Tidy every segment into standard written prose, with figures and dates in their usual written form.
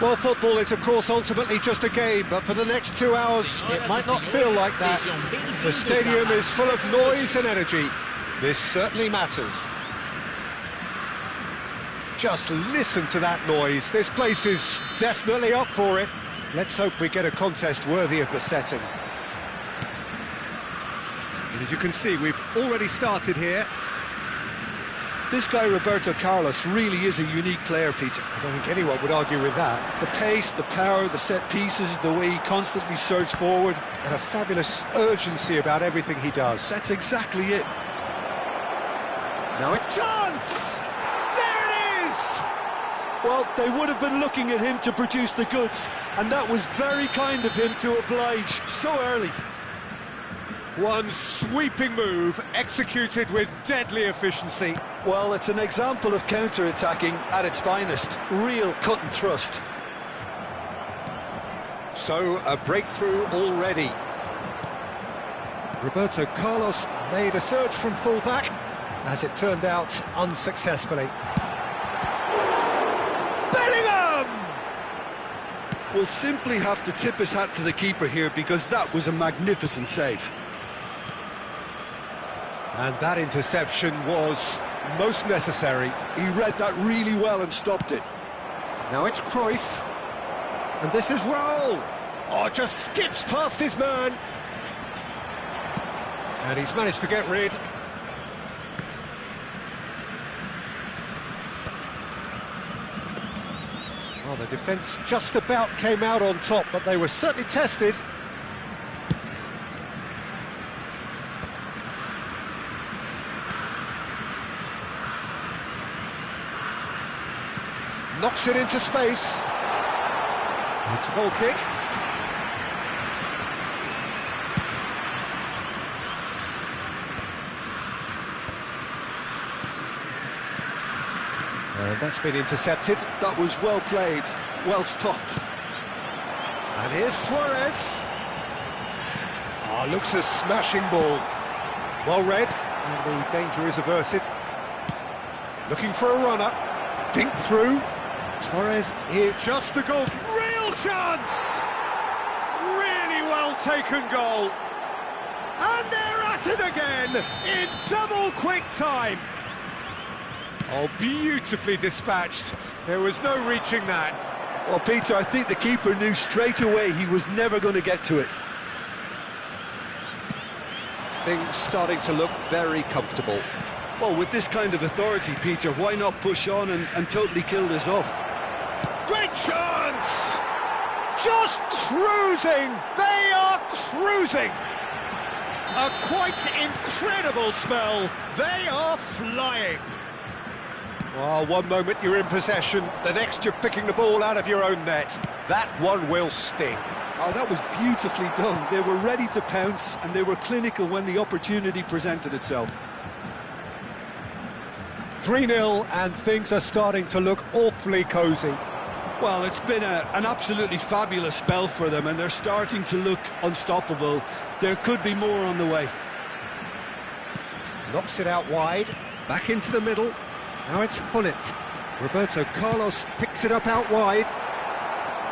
Well, football is, of course, ultimately just a game, but for the next 2 hours, it might not feel like that. The stadium is full of noise and energy. This certainly matters. Just listen to that noise. This place is definitely up for it. Let's hope we get a contest worthy of the setting. And as you can see, we've already started here. This guy, Roberto Carlos, really is a unique player, Peter. I don't think anyone would argue with that. The pace, the power, the set pieces, the way he constantly surges forward. And a fabulous urgency about everything he does. That's exactly it. Now it's chance! There it is! Well, they would have been looking at him to produce the goods, and that was very kind of him to oblige so early. One sweeping move, executed with deadly efficiency. Well, it's an example of counter-attacking at its finest. Real cut and thrust. So, a breakthrough already. Roberto Carlos made a surge from full-back, as it turned out, unsuccessfully. Bellingham! We'll simply have to tip his hat to the keeper here, because that was a magnificent save. And that interception was most necessary. He read that really well and stopped it. Now it's Cruyff. And this is Raul. Oh, just skips past his man. And he's managed to get rid. Well, the defence just about came out on top, but they were certainly tested. Knocks it into space. It's a goal kick. And that's been intercepted. That was well played, well stopped. And here's Suarez. Oh, looks a smashing ball. Well read, and the danger is averted. Looking for a runner. Dink through. Torres here, just a goal. Real chance! Really well taken goal. And they're at it again in double quick time. Oh, beautifully dispatched. There was no reaching that. Well, Peter, I think the keeper knew straight away he was never going to get to it. Things starting to look very comfortable. Well, with this kind of authority, Peter, why not push on and totally kill this off? Great chance! Just cruising! They are cruising! A quite incredible spell. They are flying. Oh, one moment you're in possession, the next you're picking the ball out of your own net. That one will sting. Oh, that was beautifully done. They were ready to pounce, and they were clinical when the opportunity presented itself. 3-0, and things are starting to look awfully cosy. Well, it's been an absolutely fabulous spell for them, and they're starting to look unstoppable. There could be more on the way. Knocks it out wide, back into the middle. Now it's Hullet. Roberto Carlos picks it up out wide.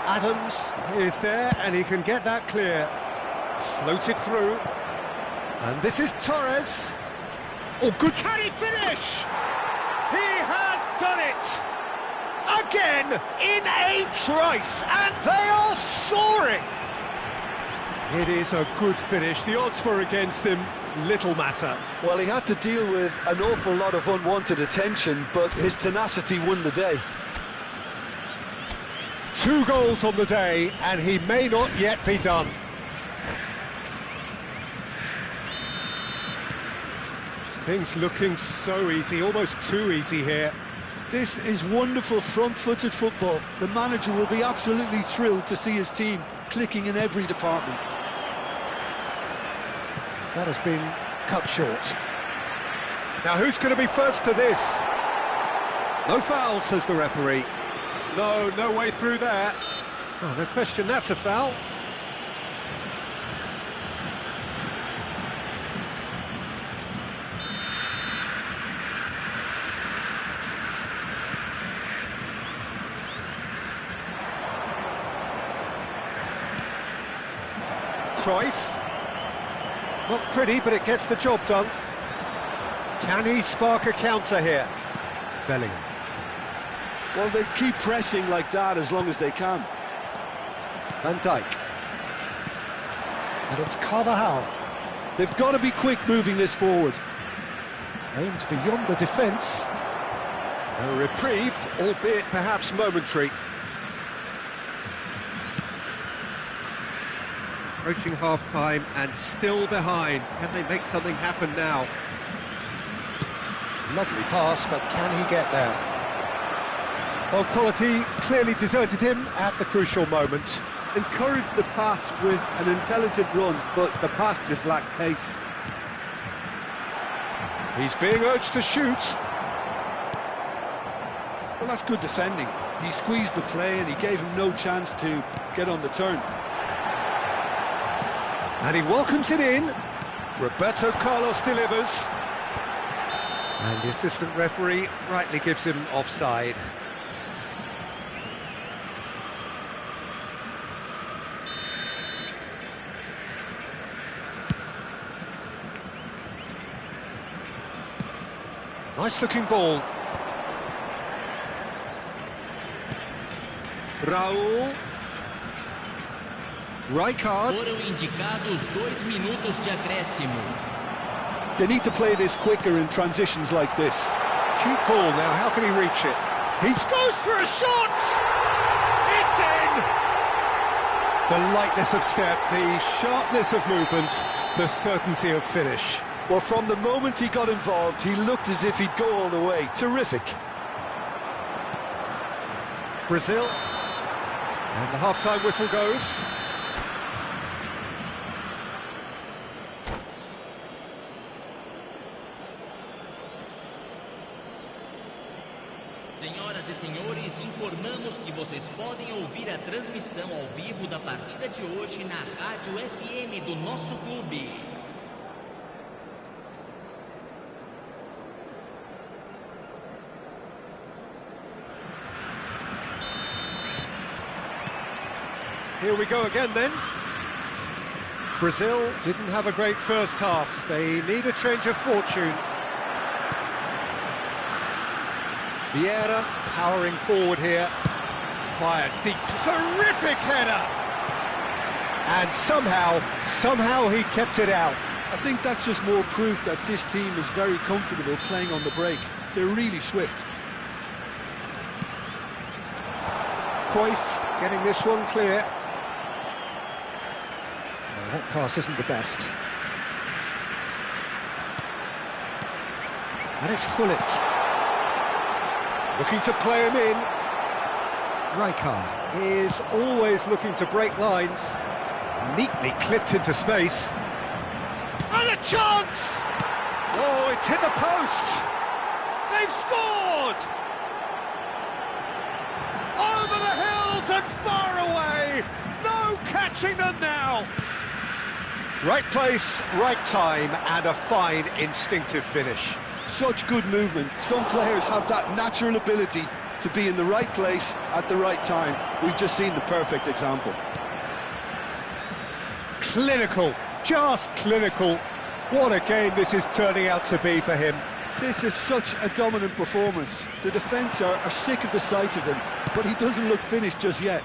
Adams is there, and he can get that clear. Floated through. And this is Torres. Oh, good. Can he finish? He has done it! Again, in a trice, and they are soaring! It is a good finish. The odds were against him. Little matter. Well, he had to deal with an awful lot of unwanted attention, but his tenacity won the day. 2 goals on the day, and he may not yet be done. Things looking so easy, almost too easy here. This is wonderful front-footed football. The manager will be absolutely thrilled to see his team clicking in every department. That has been cut short. Now who's going to be first to this? No foul, says the referee. No way through there. Oh, no question, that's a foul. Cruyff. Not pretty, but it gets the job done. Can he spark a counter here? Bellingham. Well, they keep pressing like that as long as they can. Van Dijk. And it's Carvajal. They've got to be quick moving this forward. Aimed beyond the defence. A reprieve, albeit perhaps momentary. Approaching half-time and still behind. Can they make something happen now? Lovely pass, but can he get there? Well, quality clearly deserted him at the crucial moment. Encouraged the pass with an intelligent run, but the pass just lacked pace. He's being urged to shoot. Well, that's good defending. He squeezed the play and he gave him no chance to get on the turn. And he welcomes it in. Roberto Carlos delivers. And the assistant referee rightly gives him offside. Nice looking ball. Raul. Rijkaard. Foram indicados 2 minutos de acréscimo. They need to play this quicker in transitions like this. Cute ball now, how can he reach it? He goes for a shot! It's in! The lightness of step, the sharpness of movement, the certainty of finish. Well, from the moment he got involved, he looked as if he'd go all the way. Terrific. Brazil. And the half-time whistle goes. Senhoras e senhores, informamos que vocês podem ouvir a transmissão ao vivo da partida de hoje na Rádio FM do nosso clube. Here we go again then. Brazil didn't have a great first half. They need a change of fortune. Vieira powering forward here. Fired deep. Terrific header! And somehow he kept it out. I think that's just more proof that this team is very comfortable playing on the break. They're really swift. Cruyff getting this one clear. Oh, that pass isn't the best. And it's Gullit. Looking to play him in. Rijkaard is always looking to break lines. Neatly clipped into space. And a chance! Oh, it's hit the post! They've scored! Over the hills and far away! No catching them now! Right place, right time, and a fine instinctive finish. Such good movement. Some players have that natural ability to be in the right place at the right time. We've just seen the perfect example. Clinical, just clinical. What a game this is turning out to be for him. This is such a dominant performance. The defence are sick of the sight of him, but he doesn't look finished just yet.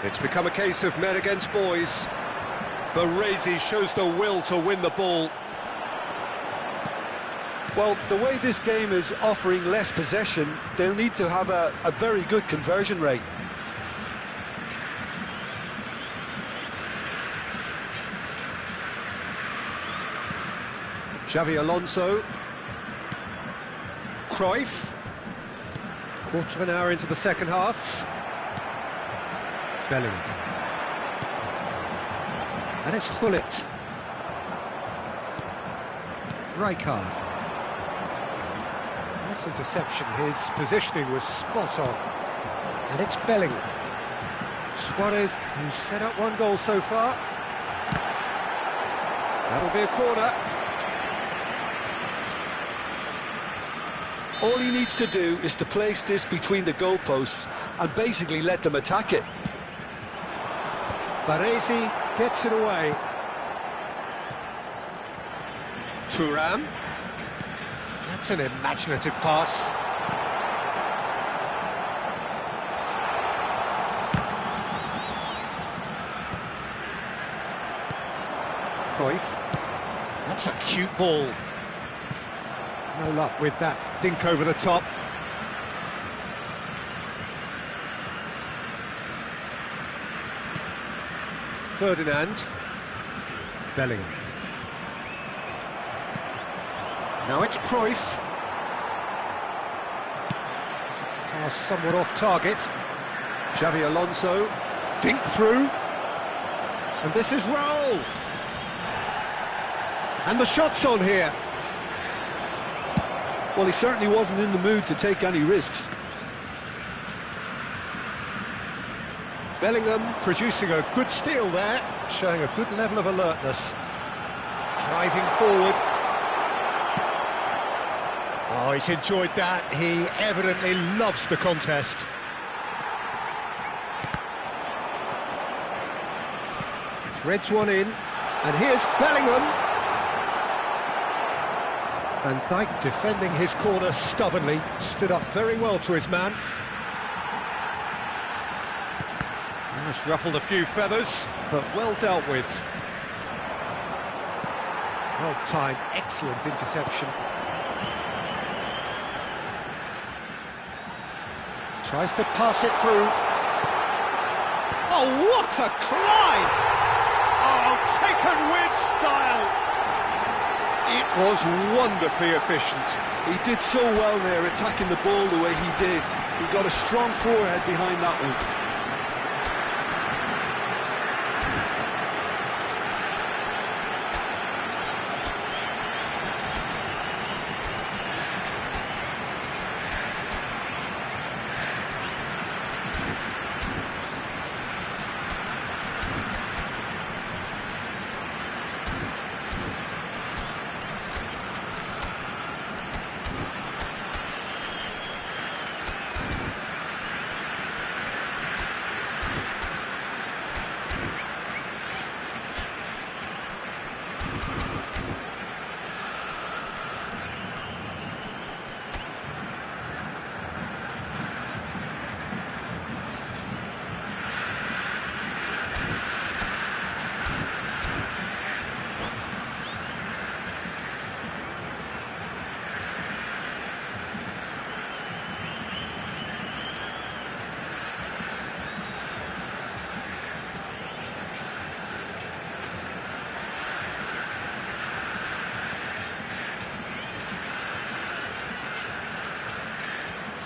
It's become a case of men against boys. Baresi shows the will to win the ball. Well, the way this game is offering less possession, they'll need to have a very good conversion rate. Xavi Alonso. Cruyff. Quarter of an hour into the second half. Bellingham. And it's Gullit. Rijkaard. Nice interception, his positioning was spot on. And it's Bellingham. Suarez, who's set up one goal so far. That'll be a corner. All he needs to do is to place this between the goalposts and basically let them attack it. Baresi gets it away. Thuram. That's an imaginative pass. Cruyff. That's a cute ball. No luck with that dink over the top. Ferdinand. Bellingham. Now it's Cruyff. Pass somewhat off target. Xavi Alonso. Dink through. And this is Raul. And the shot's on here. Well, he certainly wasn't in the mood to take any risks. Bellingham producing a good steal there, showing a good level of alertness. Driving forward. Oh, he's enjoyed that. He evidently loves the contest. Threads one in, and here's Bellingham. Van Dijk defending his corner stubbornly, stood up very well to his man. That's ruffled a few feathers, but well dealt with. Well timed, excellent interception. Tries to pass it through. Oh, what a climb! Oh, taken with style! It was wonderfully efficient. He did so well there, attacking the ball the way he did. He got a strong forehead behind that one.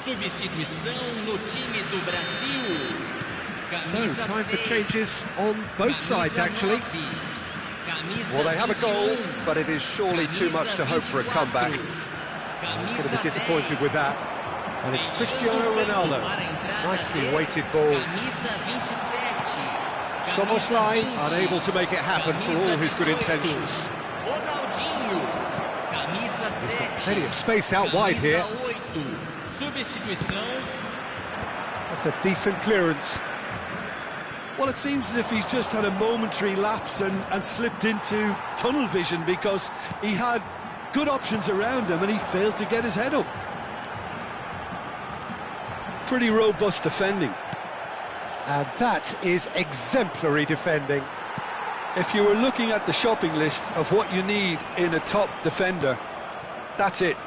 Substituição no time do Brasil. So, time for changes on both sides, actually. Well, they have a goal, but it is surely too much to hope for a comeback. He's going to be disappointed with that. And it's Cristiano Ronaldo. Nicely weighted ball. Szoboszlai unable to make it happen for all his good intentions. He's got plenty of space out wide here. That's a decent clearance. Well, it seems as if he's just had a momentary lapse and slipped into tunnel vision, because he had good options around him and he failed to get his head up. Pretty robust defending. And that is exemplary defending. If you were looking at the shopping list of what you need in a top defender, that's it.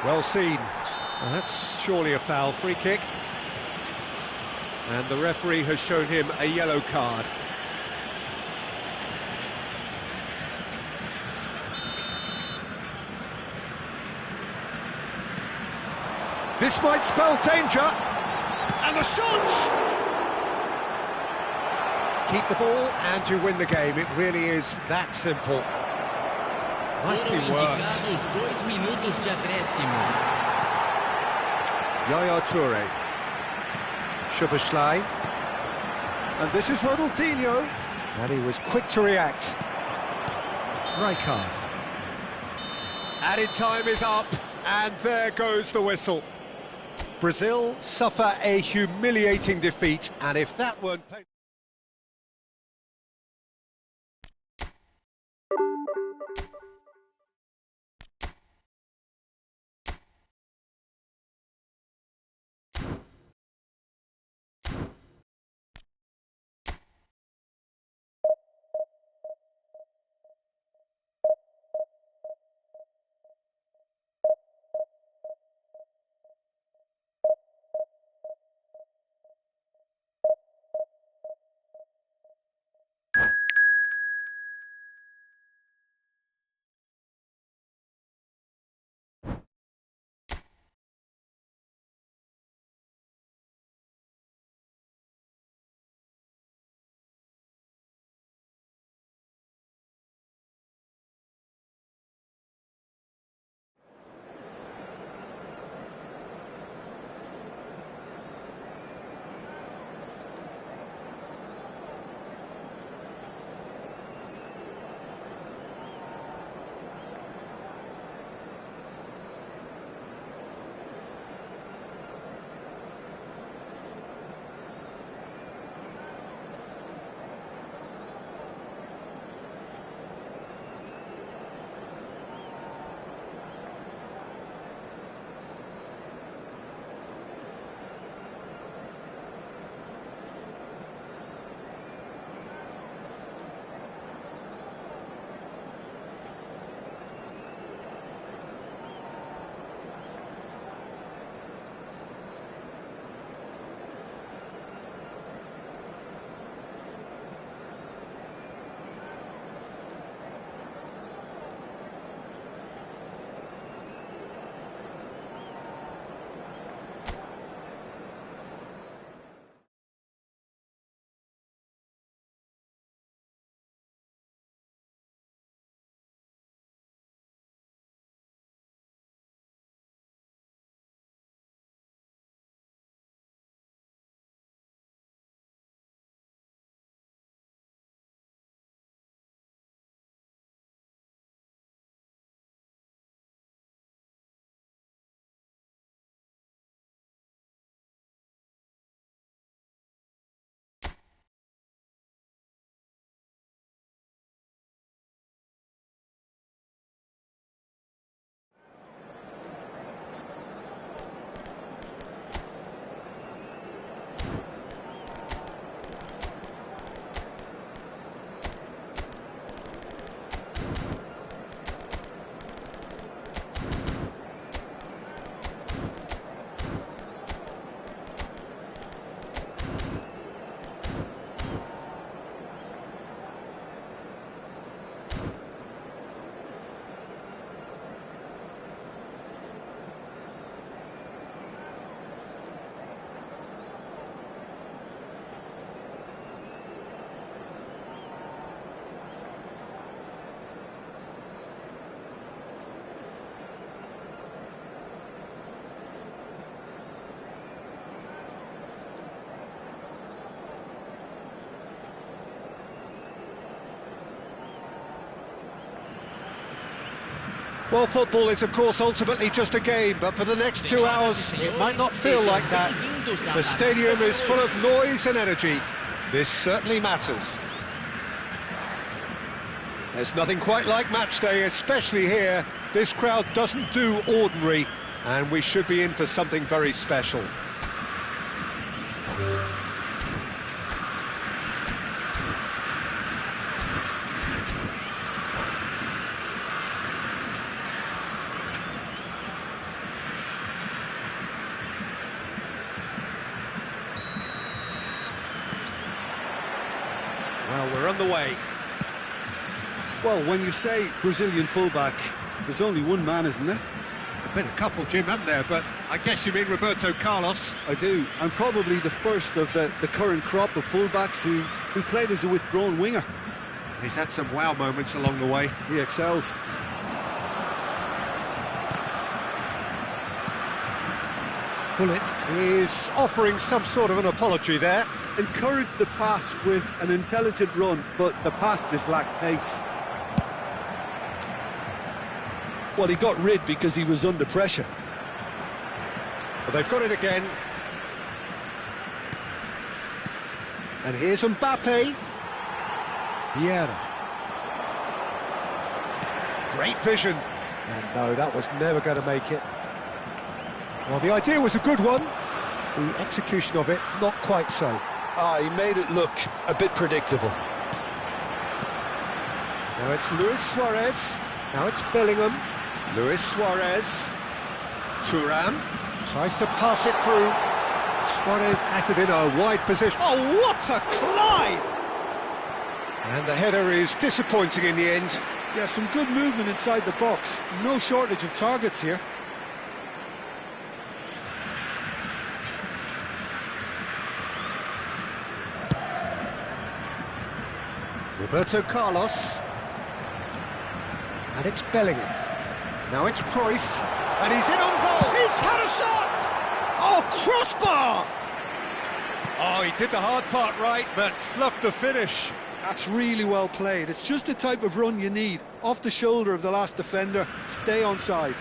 Well seen. Well, that's surely a foul. Free kick. And the referee has shown him a yellow card. This might spell danger. And the shot! Keep the ball and you win the game. It really is that simple. Nicely worked. Yaya Toure. Szoboszlai. And this is Ronaldinho. And he was quick to react. Rijkaard. Added time is up, and there goes the whistle. Brazil suffer a humiliating defeat, and if that weren't painful... Well, football is, of course, ultimately just a game, but for the next 2 hours, it might not feel like that. The stadium is full of noise and energy. This certainly matters. There's nothing quite like match day, especially here. This crowd doesn't do ordinary, and we should be in for something very special. Well, we're on the way. Well, when you say Brazilian fullback, there's only one man, isn't there? There's been a couple, Jim, haven't there? But I guess you mean Roberto Carlos. I do, and probably the first of the current crop of fullbacks who played as a withdrawn winger. He's had some wow moments along the way. He excels. Gullit is offering some sort of an apology there. Encouraged the pass with an intelligent run, but the pass just lacked pace. Well, he got rid because he was under pressure. Well, they've got it again. And here's Mbappe. Vieira. Great vision. And no, that was never going to make it. Well, the idea was a good one. The execution of it, not quite so. He made it look a bit predictable. Now it's Luis Suarez. Now it's Bellingham. Luis Suarez. Thuram. Tries to pass it through. Suarez has it in a wide position. Oh, what a climb! And the header is disappointing in the end. Yeah, some good movement inside the box. No shortage of targets here. Roberto Carlos. And it's Bellingham. Now it's Cruyff. And he's in on goal. He's had a shot! Oh, crossbar! Oh, he did the hard part right, but fluffed the finish. That's really well played. It's just the type of run you need. Off the shoulder of the last defender. Stay onside.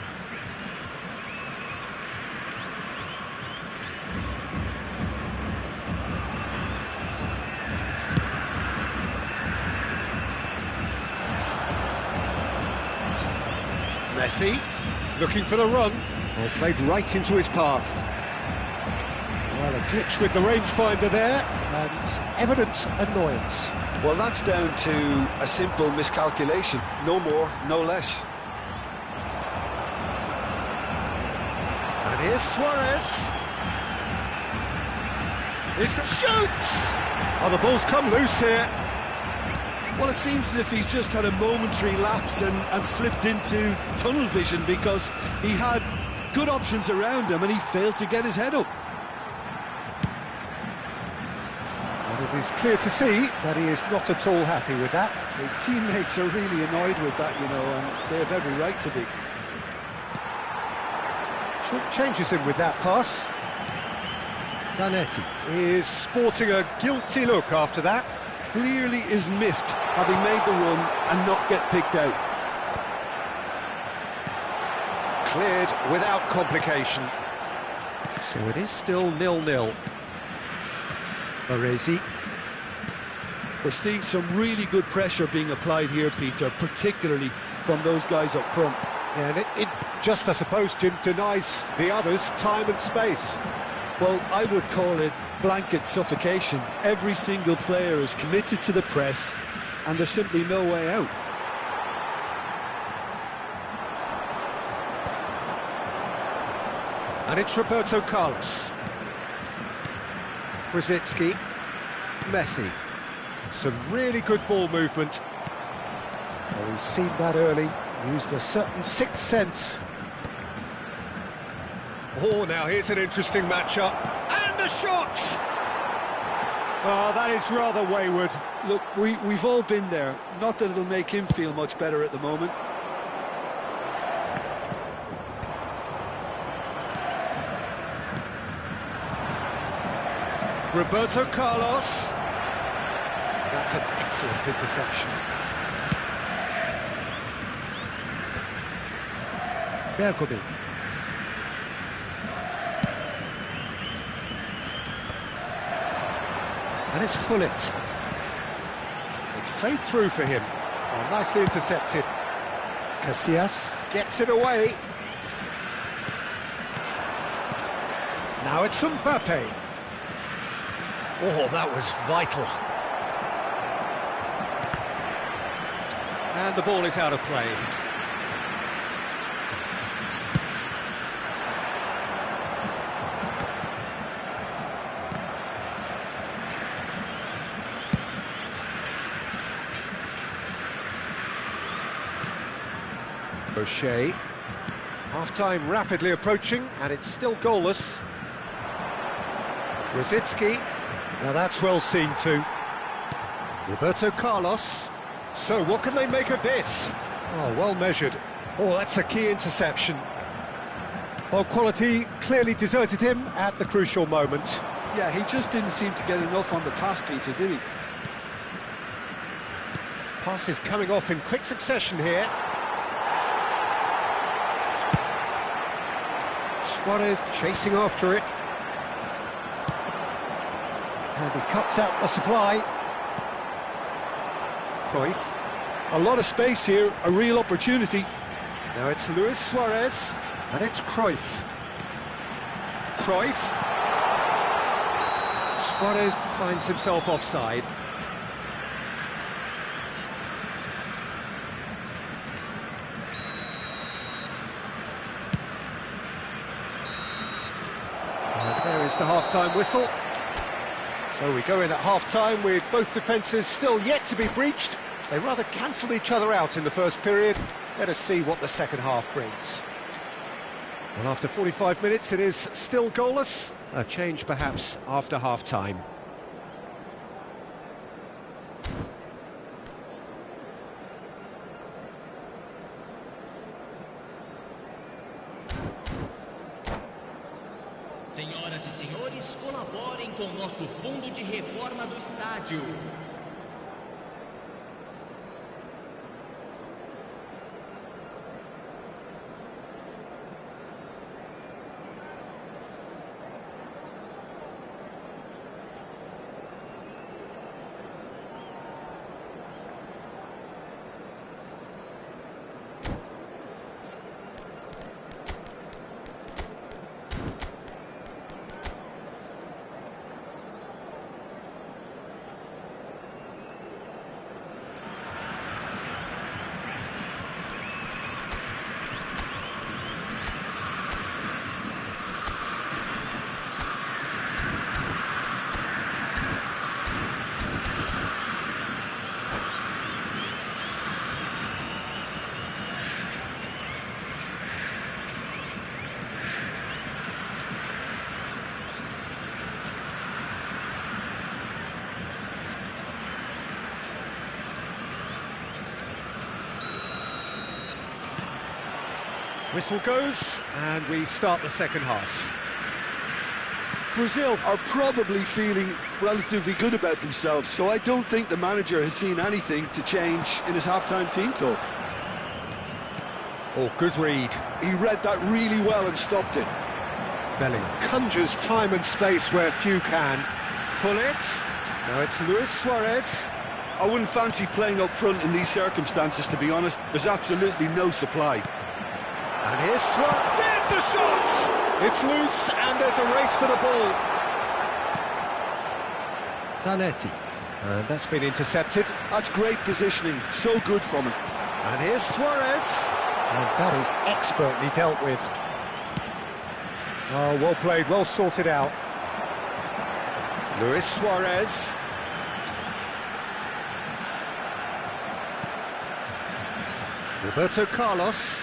Messi, looking for the run. Well, played right into his path. Well, a glitch with the rangefinder there, and evident annoyance. Well, that's down to a simple miscalculation. No more, no less. And here's Suarez. He shoots! Oh, the ball's come loose here. Well, it seems as if he's just had a momentary lapse and slipped into tunnel vision because he had good options around him and he failed to get his head up. And it is clear to see that he is not at all happy with that. His teammates are really annoyed with that, you know, and they have every right to be. Short changes him with that pass. Zanetti is sporting a guilty look after that. Clearly is miffed having made the run and not get picked out. Cleared without complication. So it is still 0-0. Baresi. We're seeing some really good pressure being applied here, Peter, particularly from those guys up front. And it just, I suppose, Jim, denies the others time and space. Well, I would call it blanket suffocation. Every single player is committed to the press and there's simply no way out. And it's Roberto Carlos. Brzezinski. Messi. Some really good ball movement. Well, he's seen that early, used a certain sixth sense. Oh, now here's an interesting matchup. And a shot! Oh, that is rather wayward. Look, we've all been there. Not that it'll make him feel much better at the moment. Roberto Carlos. That's an excellent interception. Bergomi. And it's Hullet. It's played through for him. Oh, nicely intercepted. Casillas gets it away. Now it's Mbappe. Oh, that was vital. And the ball is out of play. O'Shea. Half-time rapidly approaching, and it's still goalless. Rosicky. Now that's well seen too. Roberto Carlos. So what can they make of this? Oh, well measured. Oh, that's a key interception. Well, quality clearly deserted him at the crucial moment. Yeah, he just didn't seem to get enough on the pass, Peter, did he? Passes coming off in quick succession here. Suarez chasing after it. And he cuts out the supply. Cruyff. A lot of space here, a real opportunity. Now it's Luis Suarez, and it's Cruyff. Cruyff. Suarez finds himself offside. And there is the half-time whistle. So we go in at half-time with both defences still yet to be breached. They rather cancelled each other out in the first period. Let us see what the second half brings. Well, after 45 minutes, it is still goalless. A change, perhaps, after half-time. Senhoras e senhores, colaborem com o nosso fundo de reforma do estádio. Whistle goes, and we start the second half. Brazil are probably feeling relatively good about themselves, so I don't think the manager has seen anything to change in his half-time team talk. Oh, good read. He read that really well and stopped it. Bellingham conjures time and space where few can. Pull it. Now it's Luis Suarez. I wouldn't fancy playing up front in these circumstances, to be honest. There's absolutely no supply. And here's Suarez. There's the shot! It's loose, and there's a race for the ball. Zanetti. And that's been intercepted. That's great positioning. So good from him. And here's Suarez. And that is expertly dealt with. Oh, well played, well sorted out. Luis Suarez. Roberto Carlos.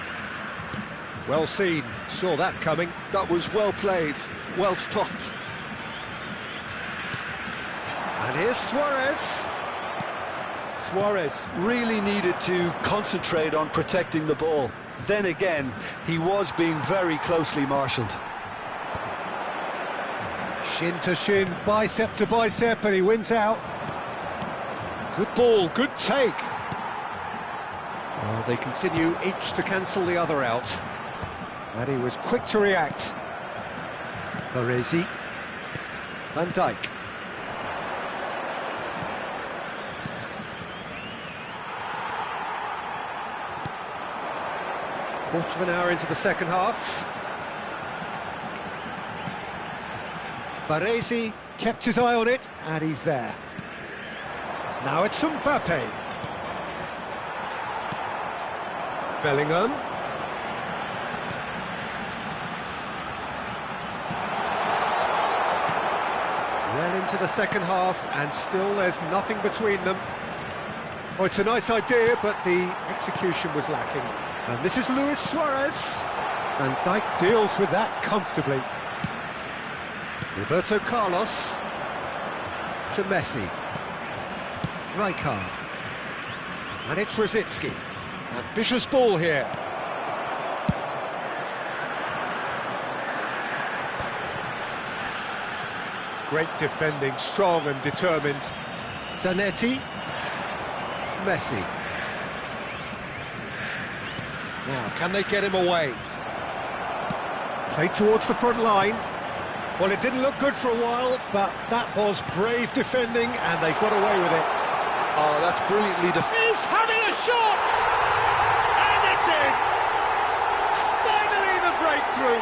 Well seen, saw that coming. That was well played, well stopped. And here's Suarez. Suarez really needed to concentrate on protecting the ball. Then again, he was being very closely marshalled. Shin to shin, bicep to bicep, and he wins out. Good ball, good take. Well, they continue each to cancel the other out. And he was quick to react. Baresi. Van Dijk. Quarter of an hour into the second half. Baresi kept his eye on it, and he's there. Now it's Mbappe. Bellingham. Well into the second half, and still there's nothing between them. Oh, it's a nice idea, but the execution was lacking. And this is Luis Suarez. And Dijk deals with that comfortably. Roberto Carlos to Messi. Rijkaard. And it's Rosicky. Ambitious ball here. Great defending, strong and determined. Zanetti. Messi. Now, can they get him away? Played towards the front line. Well, it didn't look good for a while, but that was brave defending, and they got away with it. Oh, that's brilliantly defended. He's having a shot! And it's in! Finally the breakthrough!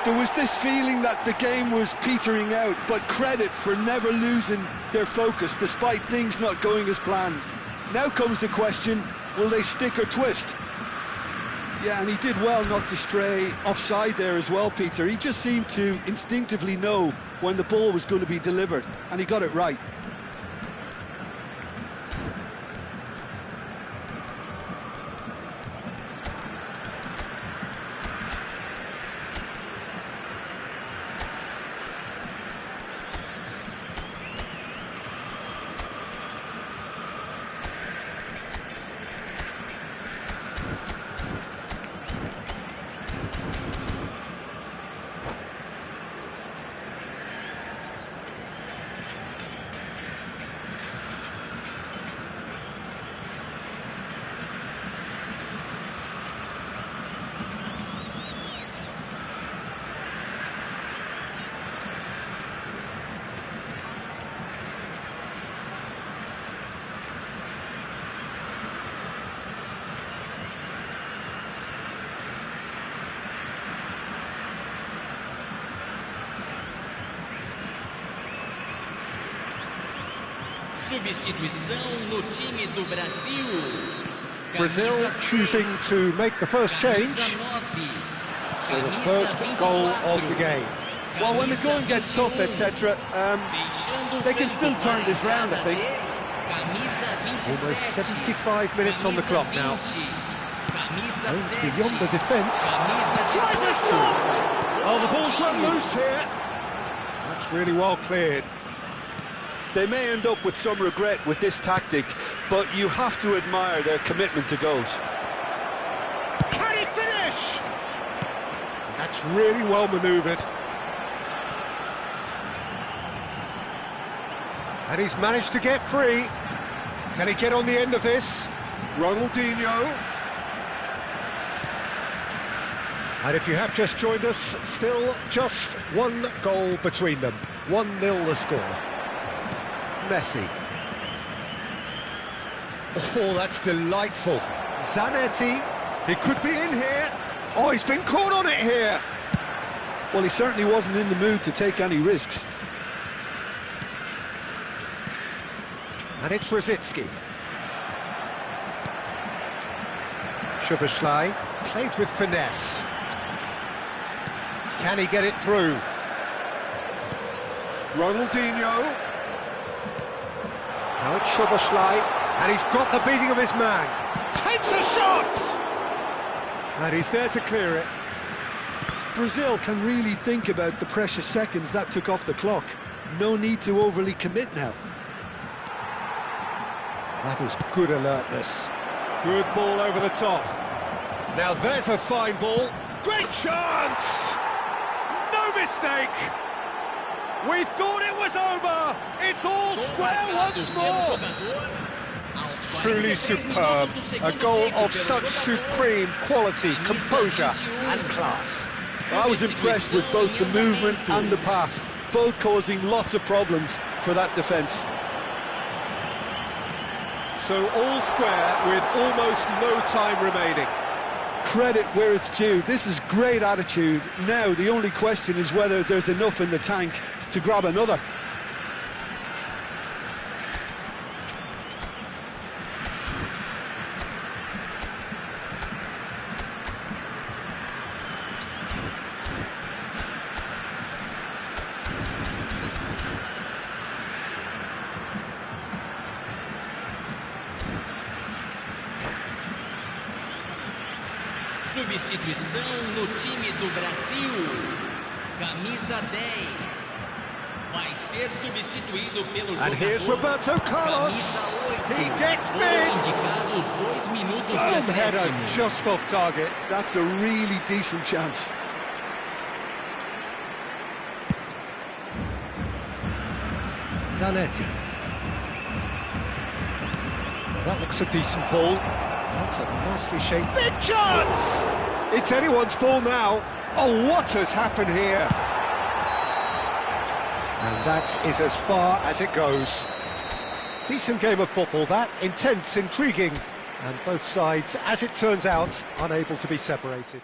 There was this feeling that the game was petering out, but credit for never losing their focus despite things not going as planned. Now comes the question, will they stick or twist? Yeah, and he did well not to stray offside there as well, Peter. He just seemed to instinctively know when the ball was going to be delivered, and he got it right. Substituição no time do Brasil. Brazil choosing to make the first change. So the first goal of the game. Well, when the going gets tough, etc., they can still turn this round, I think. Almost 75 minutes on the clock now. Going to beyond the defence. Tries a shot! Oh, the ball's run loose here. That's really well cleared. They may end up with some regret with this tactic, but you have to admire their commitment to goals. Can he finish? And that's really well manoeuvred. And he's managed to get free. Can he get on the end of this? Ronaldinho. And if you have just joined us, still just one goal between them. 1-0 the score. Messi. Oh, that's delightful. Zanetti, he could be in here. Oh, he's been caught on it here. Well, he certainly wasn't in the mood to take any risks. And it's Rosicky. Szoboszlai played with finesse. Can he get it through? Ronaldinho. Now it's Szoboszlai, and he's got the beating of his man. Takes a shot! And he's there to clear it. Brazil can really think about the precious seconds that took off the clock. No need to overly commit now. That is good alertness. Good ball over the top. Now there's a fine ball. Great chance! No mistake! We thought it was over! It's all square once more! Truly superb. A goal of such supreme quality, composure and class. I was impressed with both the movement and the pass, both causing lots of problems for that defence. So all square with almost no time remaining. Credit where it's due. This is great attitude. Now the only question is whether there's enough in the tank to grab another. Substituição no time do Brasil. Camisa 10. Vai ser substituído pelo And here's Roberto Carlos. He gets big. Indicados 2 minutos de Boom, header acréscimo. just off target. That's a really decent chance. Zanetti. Well, that looks a decent ball. That's a nicely shaped. Big chance! It's anyone's ball now. Oh, what has happened here? And that is as far as it goes. Decent game of football, that. Intense, intriguing, and both sides, as it turns out, unable to be separated.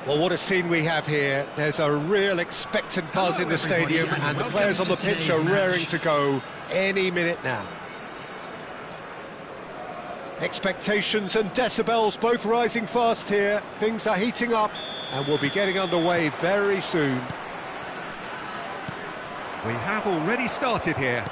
Well, what a scene we have here. There's a real expectant buzz in the stadium, and the players on the pitch are raring to go any minute now. Expectations and decibels both rising fast here. Things are heating up, and we'll be getting underway very soon. We have already started here.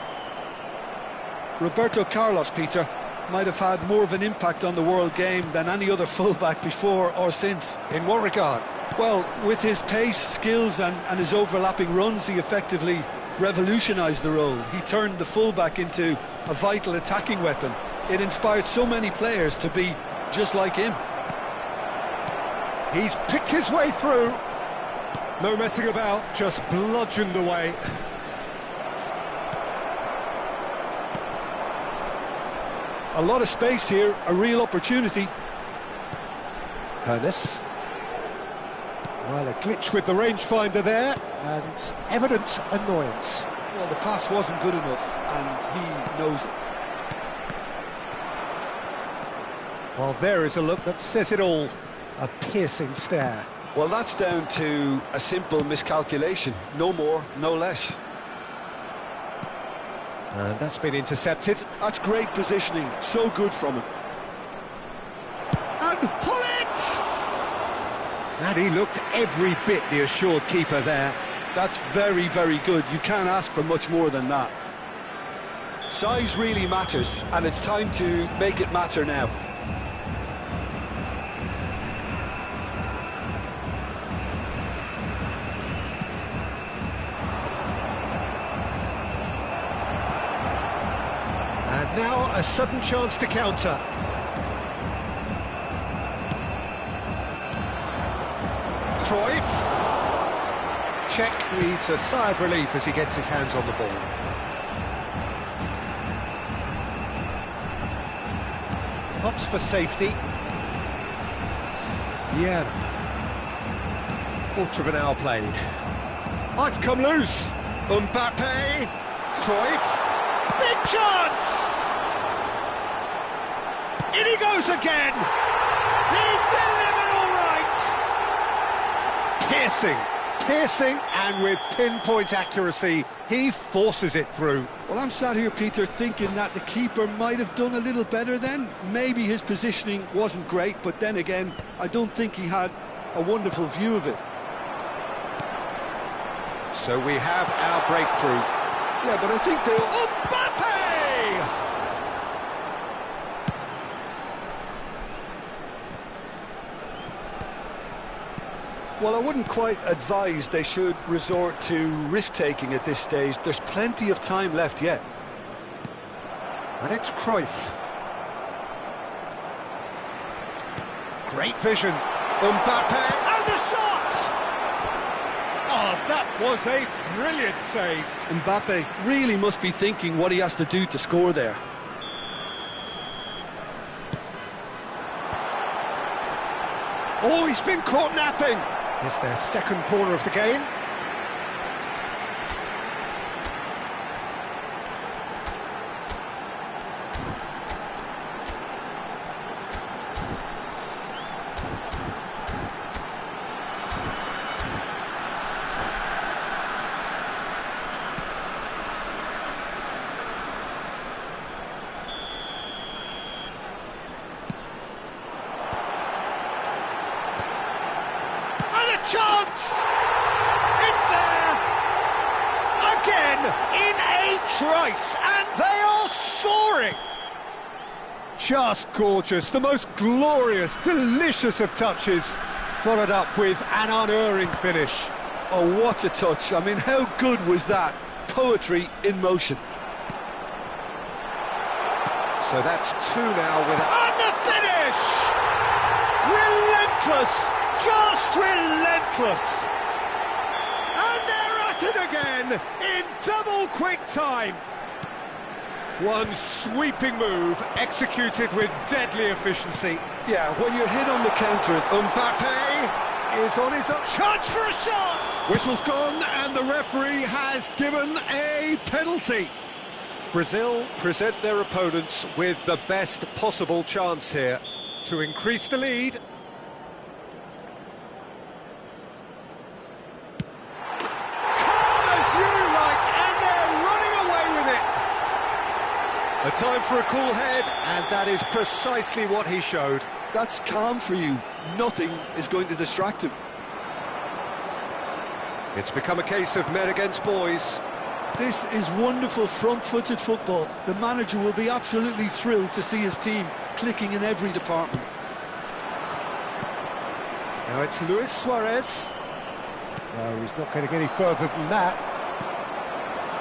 Roberto Carlos, Peter, might have had more of an impact on the world game than any other fullback before or since. In what regard? Well, with his pace, skills and his overlapping runs, he effectively revolutionised the role. He turned the fullback into a vital attacking weapon. It inspired so many players to be just like him. He's picked his way through. No messing about, just bludgeoned away. A lot of space here, a real opportunity. Hernes. Well, a glitch with the rangefinder there, and evident annoyance. Well, the pass wasn't good enough, and he knows it. Well, there is a look that says it all. A piercing stare. Well, that's down to a simple miscalculation. No more, no less. And that's been intercepted. That's great positioning, so good from him. And Hullet! And he looked every bit the assured keeper there. That's very, very good. You can't ask for much more than that. Size really matters, and it's time to make it matter now. And now a sudden chance to counter. Cruyff. check, breathes a sigh of relief as he gets his hands on the ball. Hops for safety. Yeah. Quarter of an hour played. Oh, it's come loose. Mbappe. Cruyff. Big chance! In he goes again! He's delivered all right! Piercing, and with pinpoint accuracy, he forces it through. Well, I'm sat here, Peter, thinking that the keeper might have done a little better then. Maybe his positioning wasn't great, but then again, I don't think he had a wonderful view of it. So we have our breakthrough. Yeah, but I think they... Mbappe! Well, I wouldn't quite advise they should resort to risk-taking at this stage. There's plenty of time left yet. And it's Cruyff. Great vision. Mbappe, and the shot! Oh, that was a brilliant save. Mbappe really must be thinking what he has to do to score there. Oh, he's been caught napping. It's their second corner of the game. Chance! It's there! Again, in a trice, and they are soaring! Just gorgeous, the most glorious, delicious of touches, followed up with an unerring finish. Oh, what a touch. I mean, how good was that? Poetry in motion. So that's two now with... And the finish! Relentless! Just relentless! And they're at it again, in double quick time! One sweeping move, executed with deadly efficiency. Yeah, when you're hit on the counter, it's... Mbappe is on his own. Chance for a shot! Whistle's gone, and the referee has given a penalty. Brazil present their opponents with the best possible chance here to increase the lead. A time for a cool head, and that is precisely what he showed. That's calm for you. Nothing is going to distract him. It's become a case of men against boys. This is wonderful front-footed football. The manager will be absolutely thrilled to see his team clicking in every department. Now it's Luis Suarez. No, he's not going to get any further than that.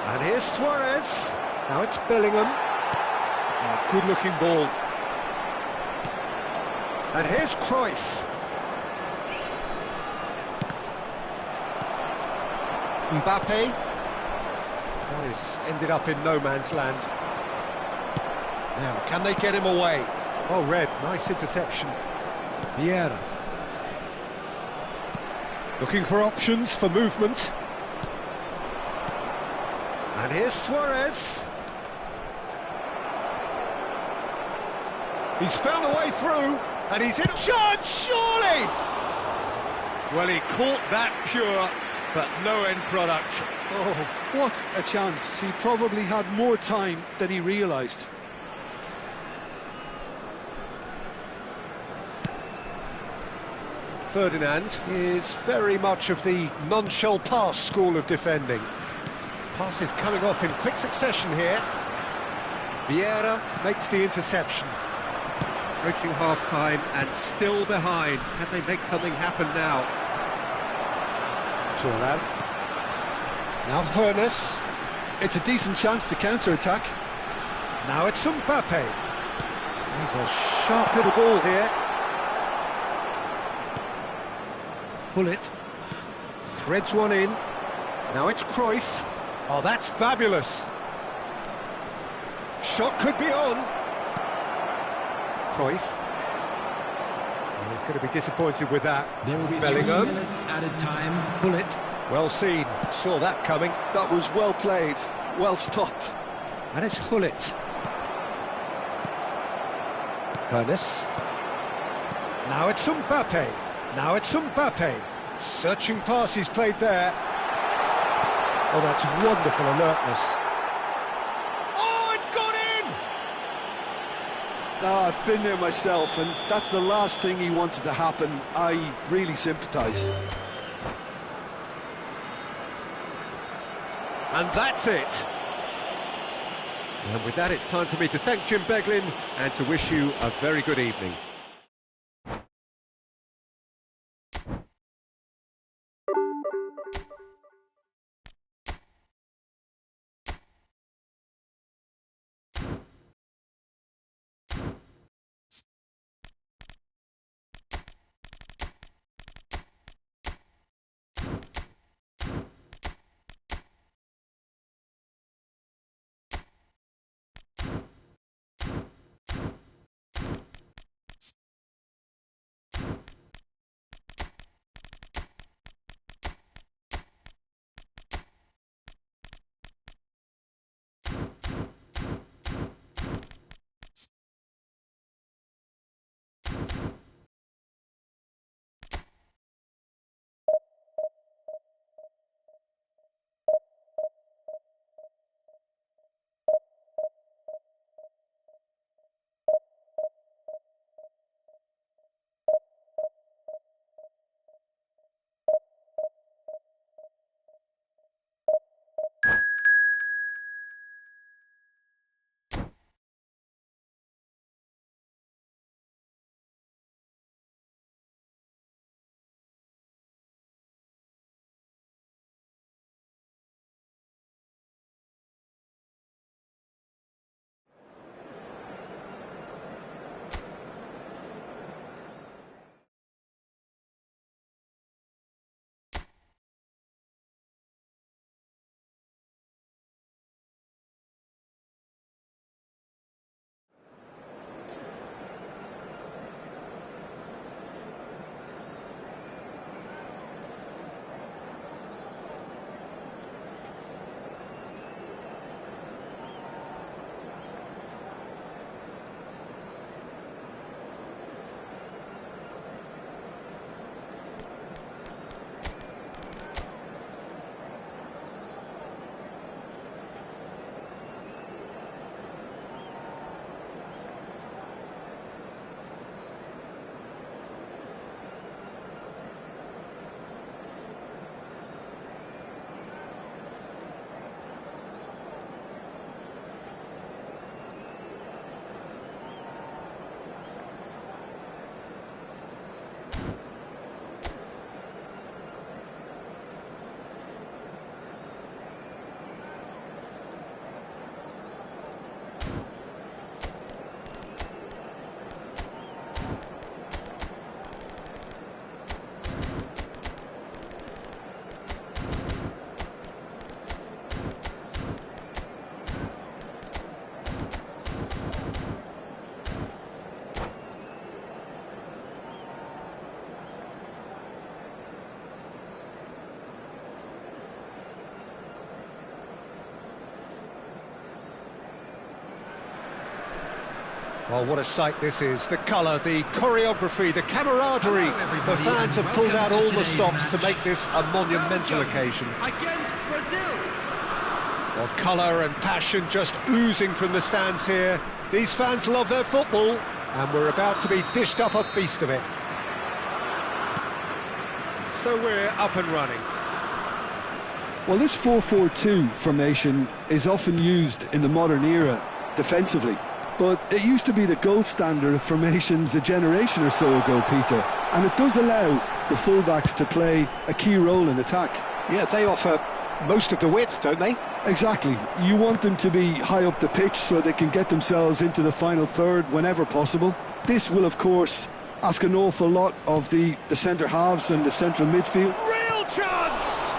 And here's Suarez. Now it's Bellingham. Good-looking ball. And here's Cruyff. Mbappe. That is ended up in no man's land. Now, can they get him away? Oh, Red, nice interception. Vieira. Looking for options for movement. And here's Suarez. He's found a way through, and he's in... Chance, surely! Well, he caught that pure, but no end product. Oh, what a chance. He probably had more time than he realised. Ferdinand is very much of the non-shell pass school of defending. Pass is coming off in quick succession here. Vieira makes the interception. Approaching half-time and still behind. Can they make something happen now? Thuram. Now Hoeneß. It's a decent chance to counter-attack. Now it's Mbappe. He's a sharp little ball here. Pull it. Threads one in. Now it's Cruyff. Oh, that's fabulous. Shot could be on. Cruyff. Oh, he's going to be disappointed with that. There will be Bellingham. 3 minutes added time. Bullet. Well seen. Saw that coming. That was well played, well stopped. And it's Hullet. Hernes. Now it's Mbappe. Now it's Mbappe. Searching pass he's played there. Oh, that's wonderful alertness. Oh, it's gone in! I've been there myself, and that's the last thing he wanted to happen. I really sympathise. And that's it. And with that, it's time for me to thank Jim Beglin and to wish you a very good evening. Well, what a sight this is. The colour, the choreography, the camaraderie. The fans have pulled out all the stops to make this a monumental occasion. Against Brazil. Well, colour and passion just oozing from the stands here. These fans love their football, and we're about to be dished up a feast of it. So we're up and running. Well, this 4-4-2 formation is often used in the modern era defensively, but it used to be the gold standard of formations a generation or so ago, Peter, and it does allow the fullbacks to play a key role in attack. Yeah, they offer most of the width, don't they? Exactly. You want them to be high up the pitch so they can get themselves into the final third whenever possible. This will, of course, ask an awful lot of the centre halves and the central midfield. Real chance!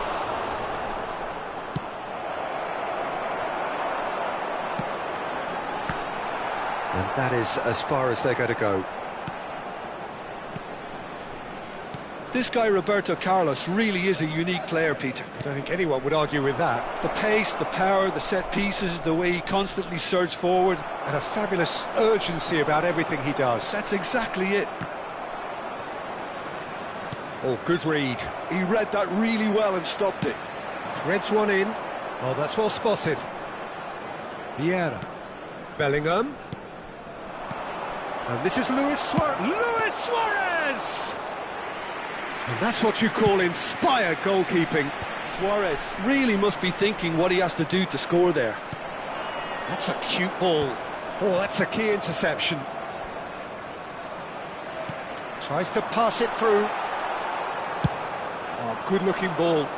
That is as far as they're going to go. This guy, Roberto Carlos, really is a unique player, Peter. I don't think anyone would argue with that. The pace, the power, the set pieces, the way he constantly surges forward. And a fabulous urgency about everything he does. That's exactly it. Oh, good read. He read that really well and stopped it. Threads one in. Oh, that's well spotted. Vieira. Bellingham. And this is Luis Suarez. Luis Suarez! And that's what you call inspired goalkeeping. Suarez really must be thinking what he has to do to score there. That's a cute ball. Oh, that's a key interception. Tries to pass it through. Oh, good-looking ball.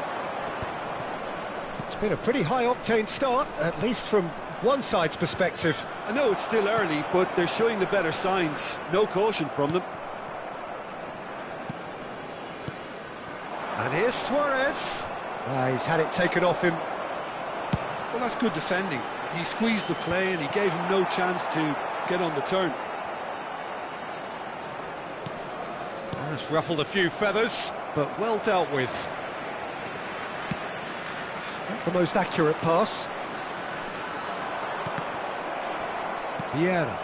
It's been a pretty high-octane start, at least from one side's perspective. I know it's still early, but they're showing the better signs. No caution from them. And here's Suarez. He's had it taken off him. Well, that's good defending. He squeezed the play and he gave him no chance to get on the turn. That's ruffled a few feathers, but well dealt with. Not the most accurate pass. Vieira.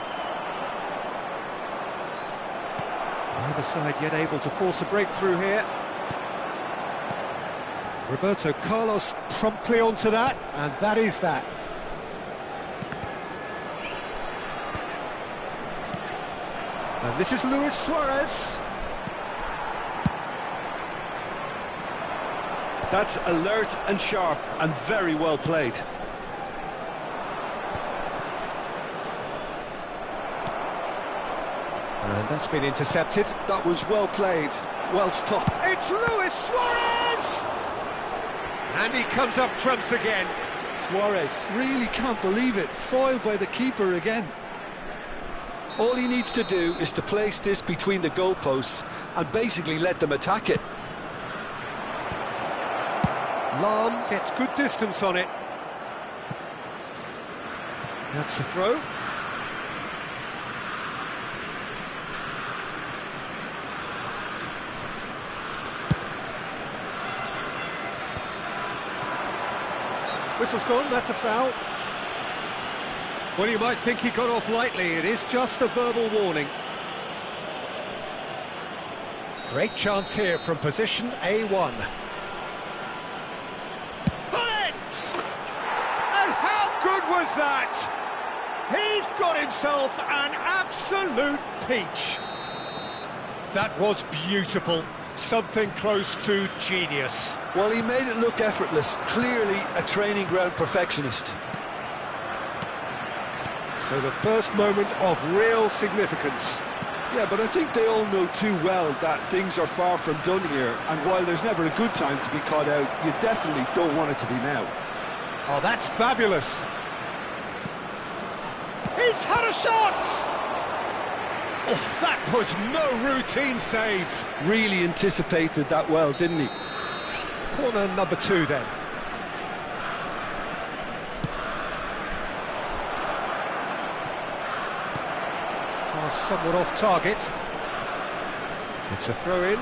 Neither side yet able to force a breakthrough here. Roberto Carlos promptly onto that, and that is that. And this is Luis Suarez. That's alert and sharp and very well played. And that's been intercepted. That was well played, well stopped. It's Luis Suarez! And he comes up trumps again. Suarez really can't believe it, foiled by the keeper again. All he needs to do is to place this between the goalposts and basically let them attack it. Lahm gets good distance on it. That's the throw. Whistle's gone, that's a foul. Well, you might think he got off lightly, it is just a verbal warning. Great chance here from position A1. Bullet! And how good was that? He's got himself an absolute peach. That was beautiful. Something close to genius. Well, he made it look effortless. Clearly a training ground perfectionist. So the first moment of real significance. Yeah, but I think they all know too well that things are far from done here, and while there's never a good time to be caught out, you definitely don't want it to be now. Oh, that's fabulous. He's had a shot! Oh, that was no routine save. Really anticipated that well, didn't he? Corner number 2 then. Pass somewhat off target. It's a throw in.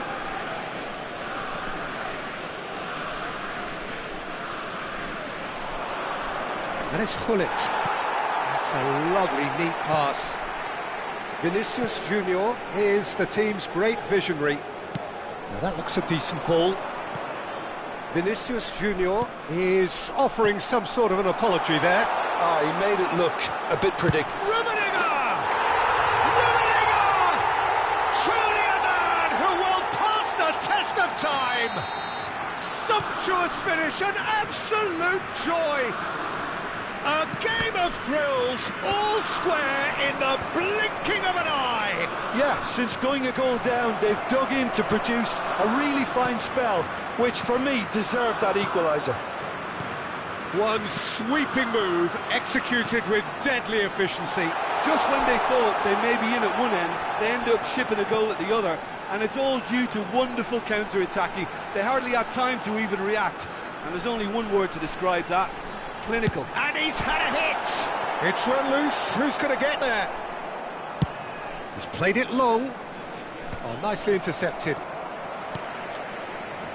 And it's Gullit. That's a lovely, neat pass. Vinicius Junior is the team's great visionary. Now that looks a decent ball. Vinicius Junior is offering some sort of an apology there. Ah, he made it look a bit predictable. Rummenigge! Rummenigge! Truly a man who will pass the test of time! Sumptuous finish, an absolute joy! A game of thrills, all square in the blinking of an eye. Yeah, since going a goal down, they've dug in to produce a really fine spell, which for me deserved that equaliser. One sweeping move, executed with deadly efficiency. Just when they thought they may be in at one end, they end up shipping a goal at the other, and it's all due to wonderful counter-attacking. They hardly had time to even react, and there's only one word to describe that: clinical. And he's had a hit! It's run loose, who's going to get there? He's played it long. Oh, nicely intercepted.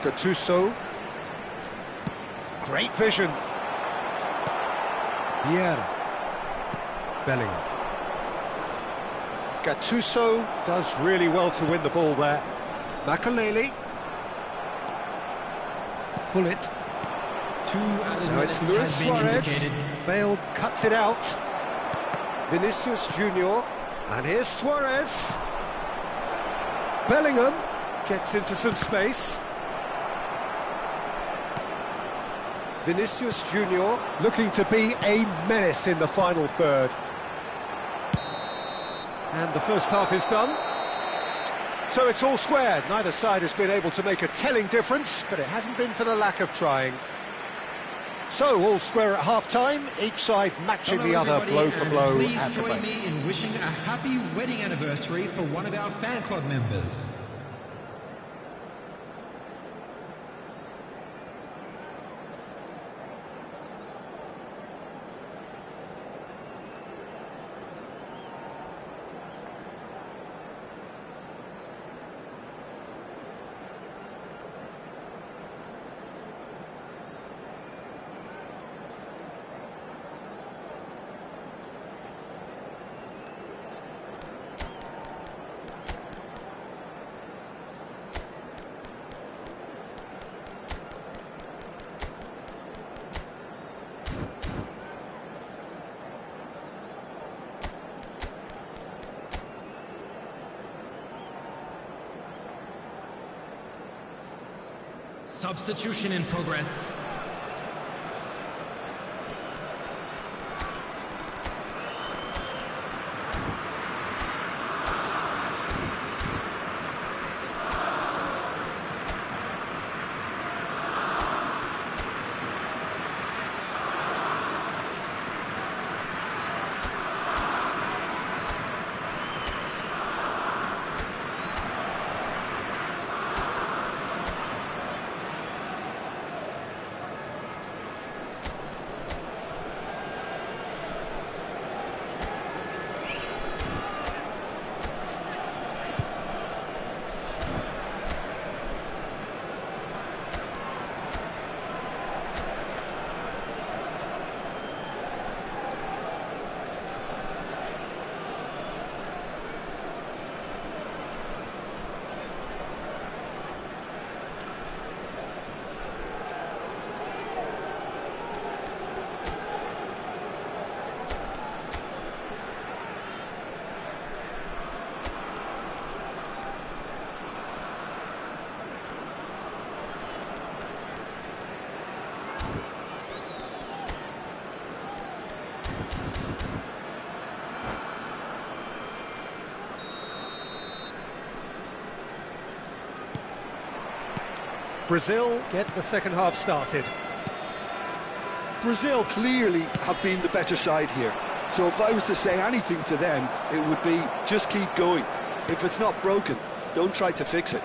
Gattuso. Great vision. Vieira. Bellingham. Gattuso does really well to win the ball there. Makelele. Gullit. Now it's Luis Suarez. Bale cuts it out. Vinicius Junior. And here's Suarez. Bellingham gets into some space. Vinicius Junior looking to be a menace in the final third. And the first half is done. So it's all squared. Neither side has been able to make a telling difference, but it hasn't been for the lack of trying. So all square at half-time, each side matching the other blow for blow at the break. Please join me in wishing a happy wedding anniversary for one of our fan club members. Substitution in progress. Brazil get the second half started. Brazil clearly have been the better side here. So if I was to say anything to them, it would be just keep going. If it's not broken, don't try to fix it.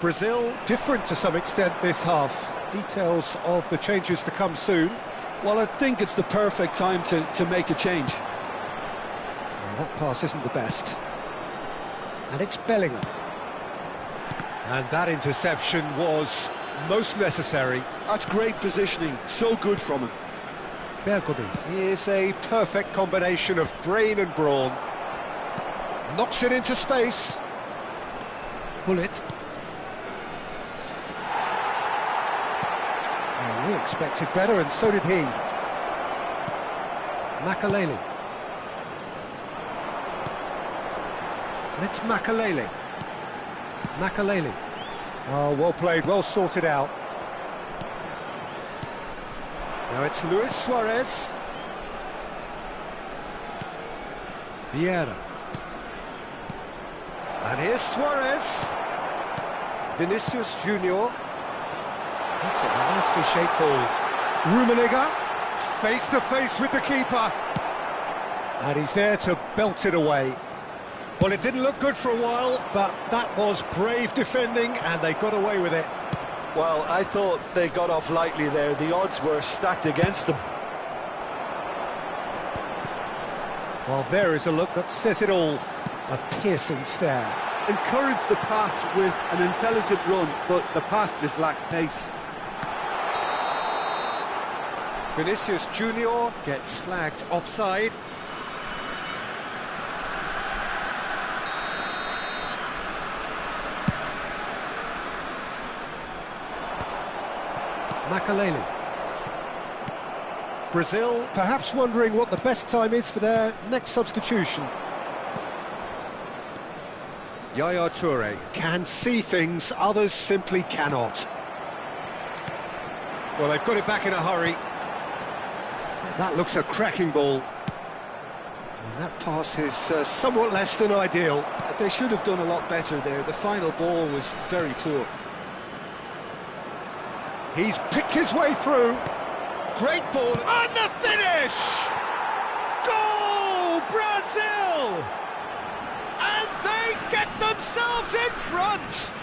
Brazil different to some extent this half. Details of the changes to come soon. Well, I think it's the perfect time to make a change. Well, that pass isn't the best. And it's Bellingham. And that interception was most necessary. That's great positioning, so good from him. Bergomi is a perfect combination of brain and brawn. Knocks it into space. Gullit. Oh, we expected better, and so did he. Makelele. And it's Makelele. Makelele. Oh, well played, well sorted out. Now it's Luis Suarez. Vieira. And here's Suarez. Vinicius Junior. That's a nicely shaped ball. Rummenigge, face to face with the keeper. And he's there to belt it away. Well, it didn't look good for a while, but that was brave defending, and they got away with it. Well, I thought they got off lightly there. The odds were stacked against them. Well, there is a look that says it all. A piercing stare. Encouraged the pass with an intelligent run, but the pass just lacked pace. Vinicius Junior gets flagged offside. Makaleli. Brazil perhaps wondering what the best time is for their next substitution. Yaya Toure can see things others simply cannot. Well, they've got it back in a hurry. That looks a cracking ball. And that pass is somewhat less than ideal. They should have done a lot better there. The final ball was very poor. He's picked his way through. Great ball. And the finish! Goal, Brazil! And they get themselves in front!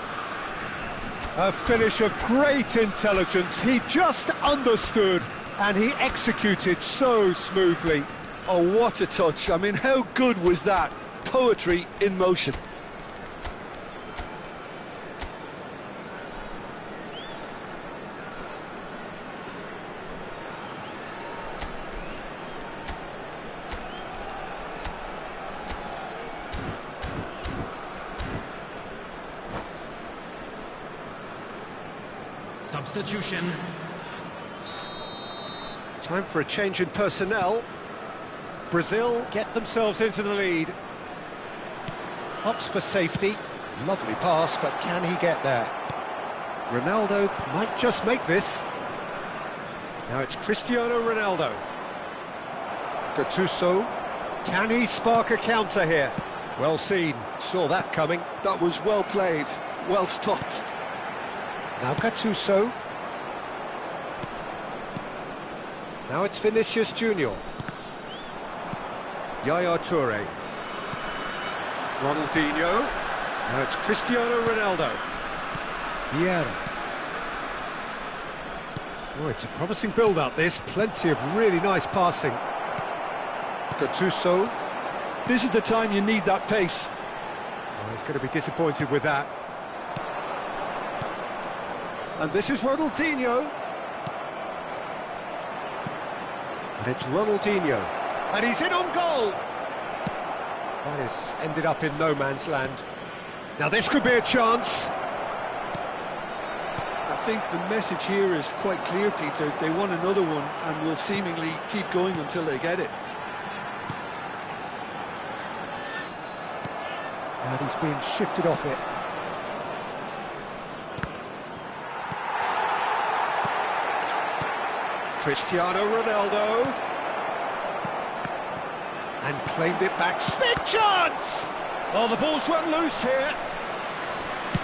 A finish of great intelligence. He just understood and he executed so smoothly. Oh, what a touch. I mean, how good was that? Poetry in motion. Substitution. Time for a change in personnel. Brazil get themselves into the lead. Opts for safety. Lovely pass, but can he get there? Ronaldo might just make this. Now it's Cristiano Ronaldo. Gattuso. Can he spark a counter here? Well seen. Saw that coming. That was well played, well stopped. Now Gattuso. Now it's Vinicius Junior. Yaya Toure. Ronaldinho. Now it's Cristiano Ronaldo. Vieira. Oh, it's a promising build-up, this. Plenty of really nice passing. Gattuso. This is the time you need that pace. Oh, he's going to be disappointed with that. And this is Ronaldinho. And it's Ronaldinho. And he's in on goal! That has ended up in no man's land. Now this could be a chance. I think the message here is quite clear, Peter. They want another one and will seemingly keep going until they get it. And he's being shifted off it. Cristiano Ronaldo. And claimed it back. Big chance! Oh, the ball's run loose here.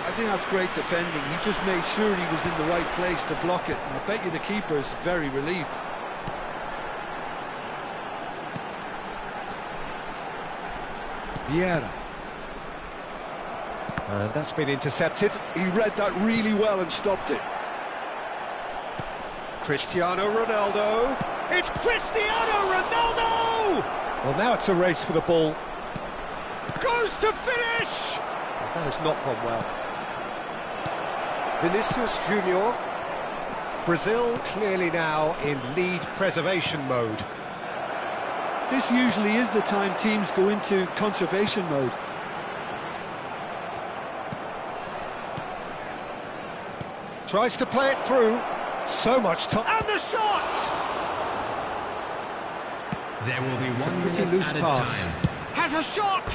I think that's great defending. He just made sure he was in the right place to block it. And I bet you the keeper's very relieved. Vieira. And that's been intercepted. He read that really well and stopped it. Cristiano Ronaldo. It's Cristiano Ronaldo! Well, now it's a race for the ball. Goes to finish! Well, that has not gone well. Vinicius Junior. Brazil clearly now in lead preservation mode. This usually is the time teams go into conservation mode. Tries to play it through. So much time. And the shot! There will be one Pretty minute loose added pass. time. Has a shot!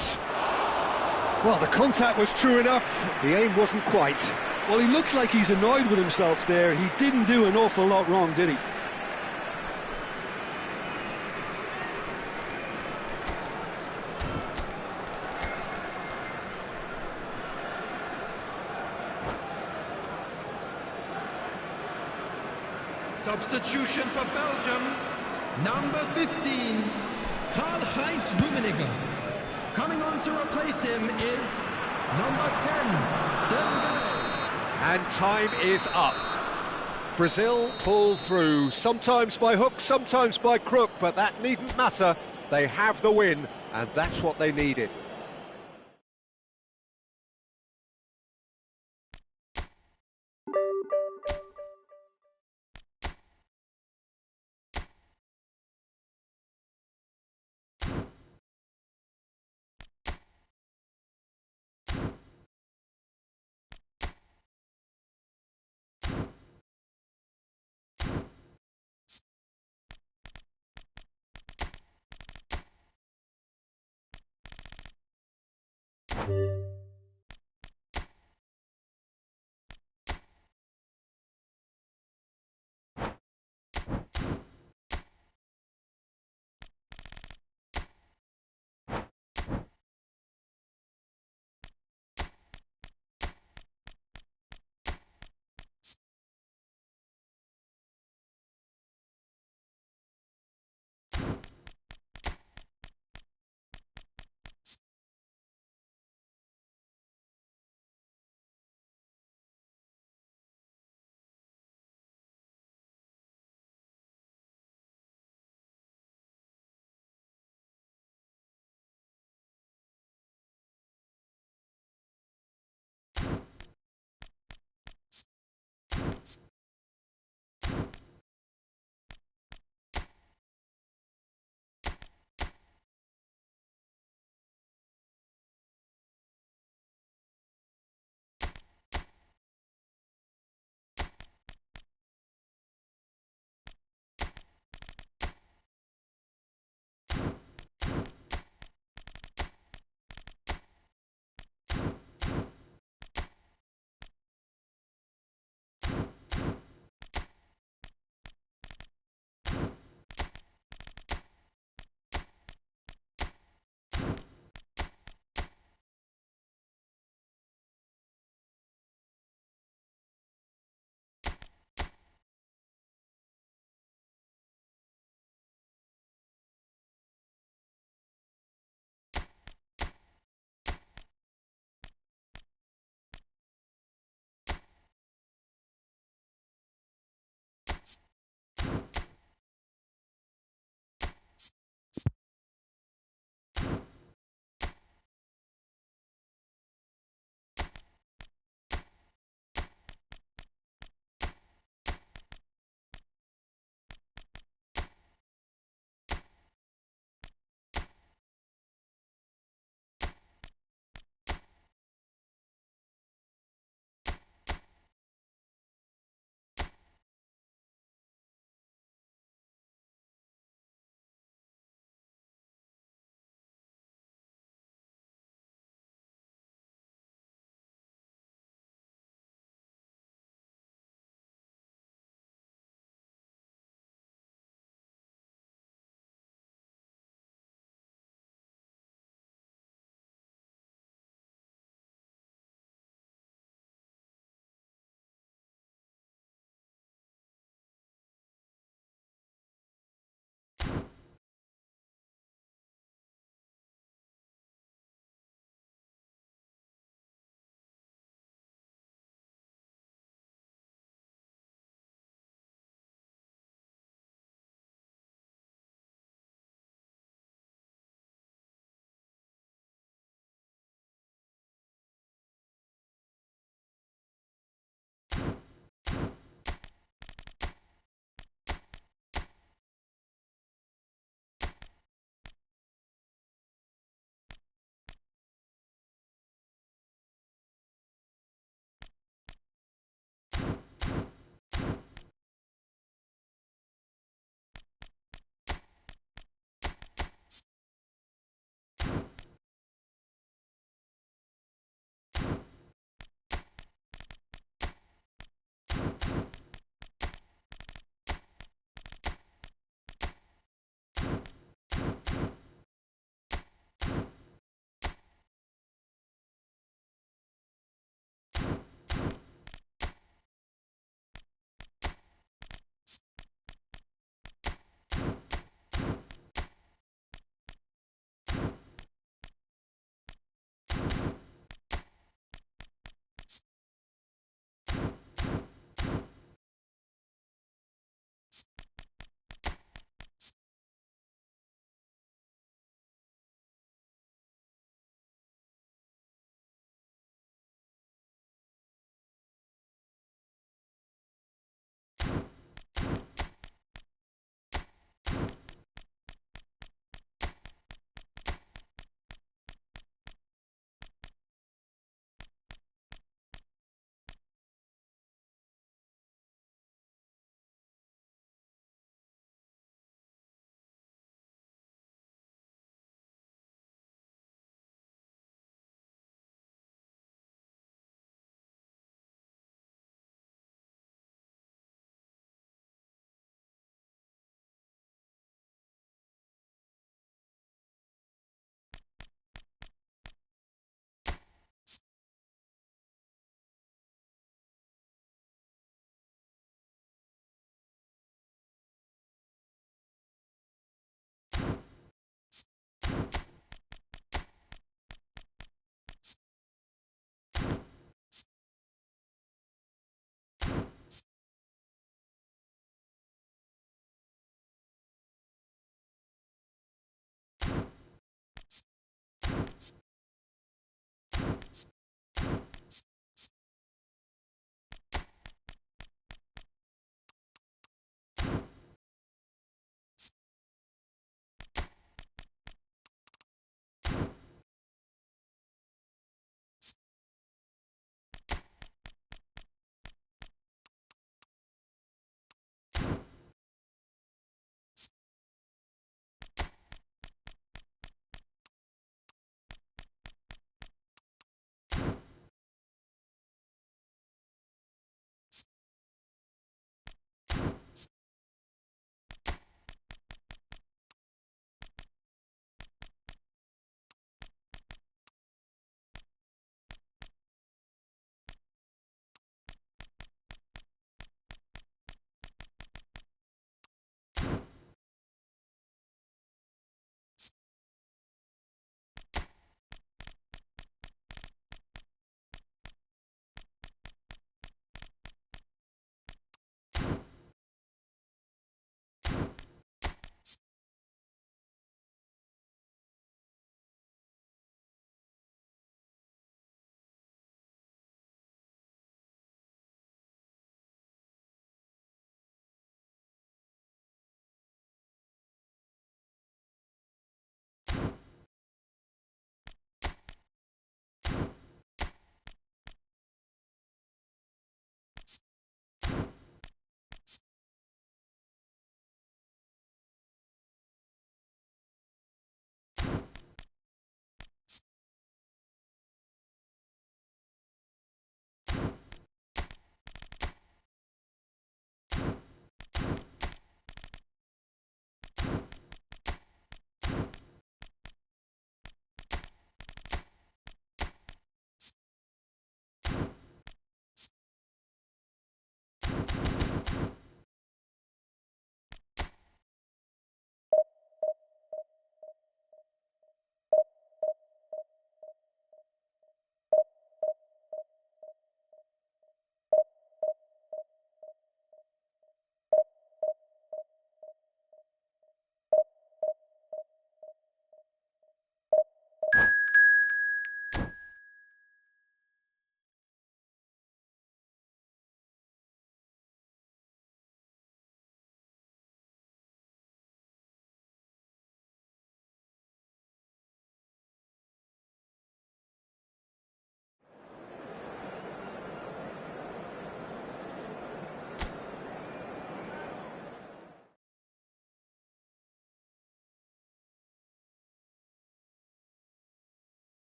Well, the contact was true enough. The aim wasn't quite. Well, he looks like he's annoyed with himself there. He didn't do an awful lot wrong, did he? Substitution for Belgium, number 15, Karl-Heinz Rummenigge. Coming on to replace him is number 10, Dembele. And time is up. Brazil pull through, sometimes by hook, sometimes by crook, but that needn't matter. They have the win. and that's what they needed.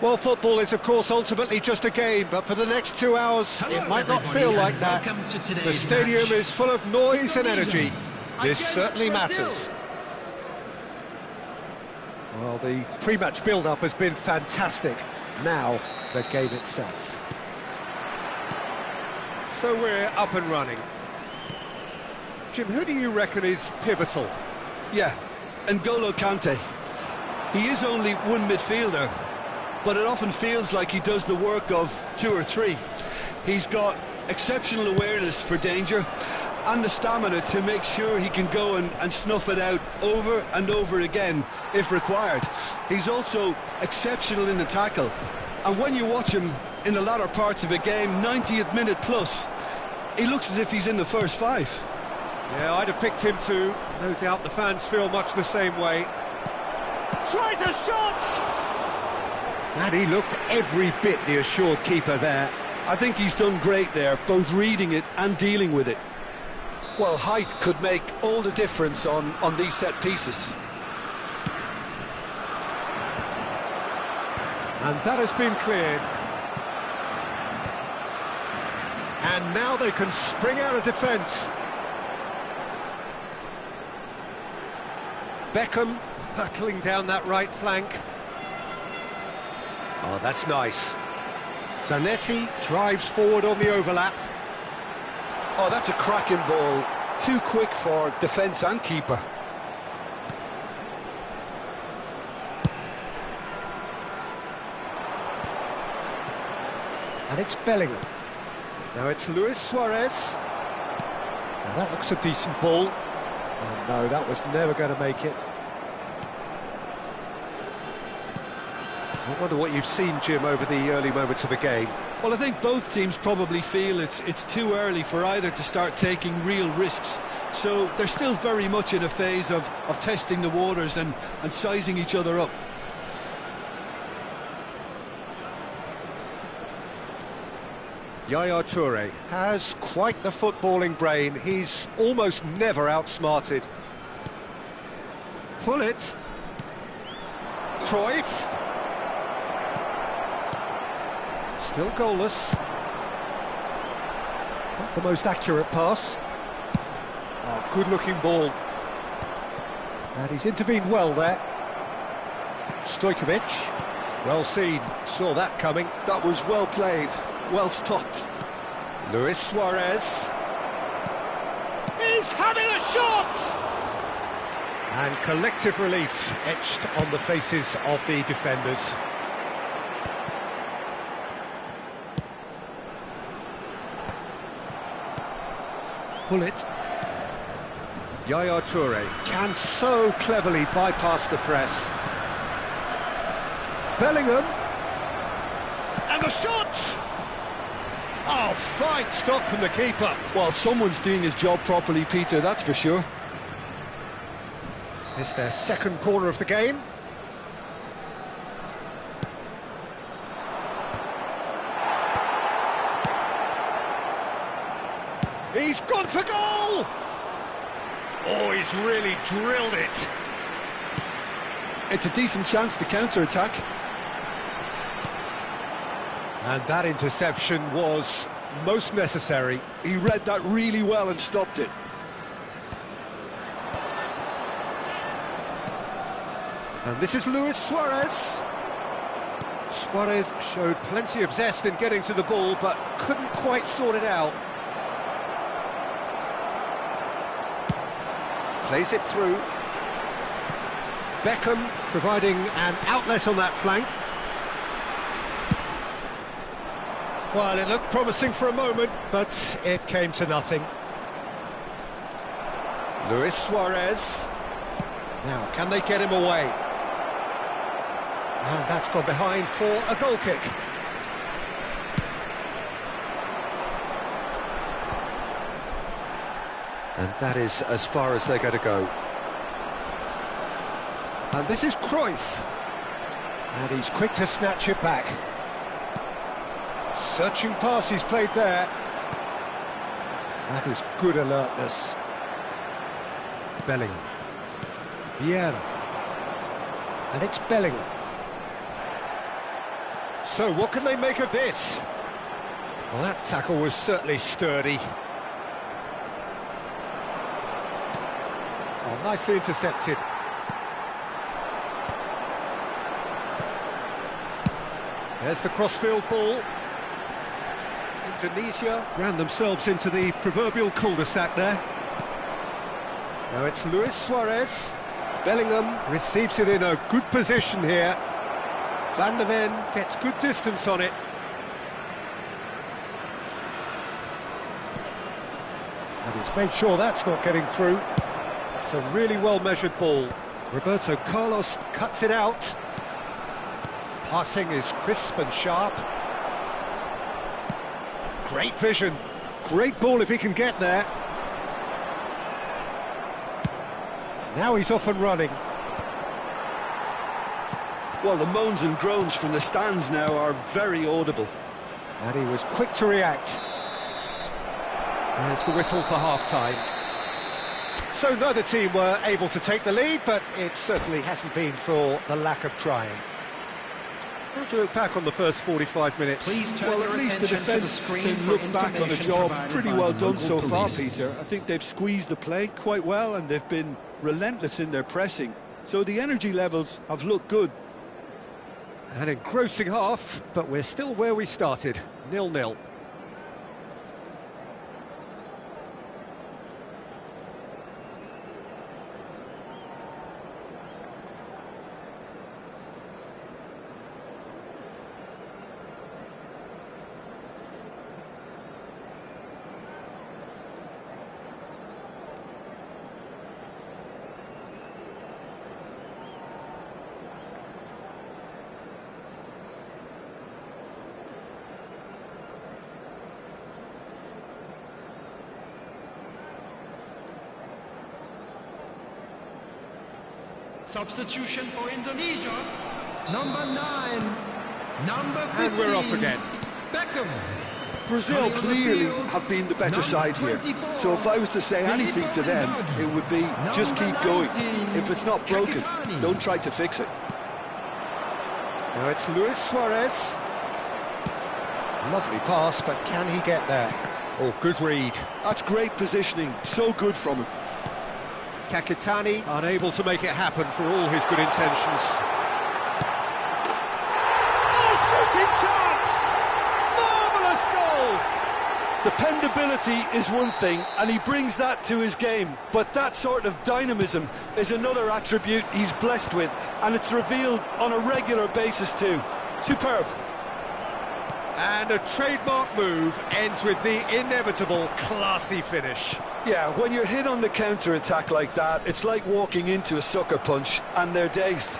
Well, football is, of course, ultimately just a game, but for the next 2 hours, Hello, it might not everybody, feel and like that. welcome to today's The stadium match. is full of noise and energy. This Against certainly Brazil. matters. Well, the pre-match build-up has been fantastic. Now, the game itself. So we're up and running. Jim, who do you reckon is pivotal? Yeah, N'Golo Kante. He is only one midfielder, but it often feels like he does the work of 2 or 3. He's got exceptional awareness for danger and the stamina to make sure he can go and snuff it out over and over again if required. He's also exceptional in the tackle, and when you watch him in the latter parts of a game, 90th minute plus, he looks as if he's in the first 5. Yeah, I'd have picked him too. No doubt the fans feel much the same way. Tries a shot! And he looked every bit the assured keeper there. I think he's done great there, both reading it and dealing with it. Well, height could make all the difference on these set pieces. And that has been cleared. And now they can spring out of defence. Beckham hurtling down that right flank. Oh, that's nice. Zanetti drives forward on the overlap. Oh, that's a cracking ball. Too quick for defence and keeper. And it's Bellingham. Now it's Luis Suarez. Now that looks a decent ball. Oh no, that was never going to make it. I wonder what you've seen, Jim, over the early moments of the game. Well, I think both teams probably feel it's too early for either to start taking real risks. So they're still very much in a phase of testing the waters and sizing each other up. Yaya Toure has quite the footballing brain. He's almost never outsmarted. Pull it. Cruyff. Still goalless. Not the most accurate pass. Oh, good-looking ball. And he's intervened well there. Stojkovic. Well seen. Saw that coming. That was well played, well stopped. Luis Suarez. He's having a shot! And collective relief etched on the faces of the defenders. Pullet. Yaya Toure can so cleverly bypass the press. Bellingham. And the shot! Oh, fine stop from the keeper. Well, someone's doing his job properly, Peter, that's for sure. It's their second corner of the game. He's gone for goal! Oh, he's really drilled it. It's a decent chance to counter-attack. And that interception was most necessary. He read that really well and stopped it. And this is Luis Suarez. Suarez showed plenty of zest in getting to the ball, but couldn't quite sort it out. Plays it through. Beckham providing an outlet on that flank. Well, it looked promising for a moment, but it came to nothing. Luis Suarez. Now, can they get him away? And that's gone behind for a goal kick. And that is as far as they're going to go. And this is Cruyff. And he's quick to snatch it back. Searching pass he's played there. That is good alertness. Bellingham. Vieira. And it's Bellingham. So what can they make of this? Well, that tackle was certainly sturdy. Oh, nicely intercepted. There's the crossfield ball. Indonesia ran themselves into the proverbial cul-de-sac there. Now it's Luis Suarez. Bellingham receives it in a good position here. Van der Ven gets good distance on it. And he's made sure that's not getting through. It's a really well-measured ball. Roberto Carlos cuts it out. Passing is crisp and sharp. Great vision. Great ball if he can get there. Now he's off and running. Well, the moans and groans from the stands now are very audible. And he was quick to react. There's the whistle for half-time. So neither team were able to take the lead, but it certainly hasn't been for the lack of trying. How do you look back on the first 45 minutes? Please turn Well, your at least the attention to defence screen can for look back on a information job provided pretty by well the done local so far, police. Peter. I think they've squeezed the play quite well and they've been relentless in their pressing. So the energy levels have looked good. An engrossing half, but we're still where we started, 0-0. Substitution for Indonesia. Number 9. Number 15. And we're off again. Beckham. Brazil clearly have been the better side here. So if I was to say anything to them, it would be just keep going. If it's not broken, don't try to fix it. Now it's Luis Suarez. Lovely pass, but can he get there? Oh, good read. That's great positioning, so good from him. Kakitani unable to make it happen for all his good intentions. Oh, shooting chance! Marvellous goal! Dependability is one thing, and he brings that to his game, but that sort of dynamism is another attribute he's blessed with, and it's revealed on a regular basis too. Superb. And a trademark move ends with the inevitable classy finish. Yeah, when you're hit on the counter-attack like that, it's like walking into a sucker punch, and they're dazed.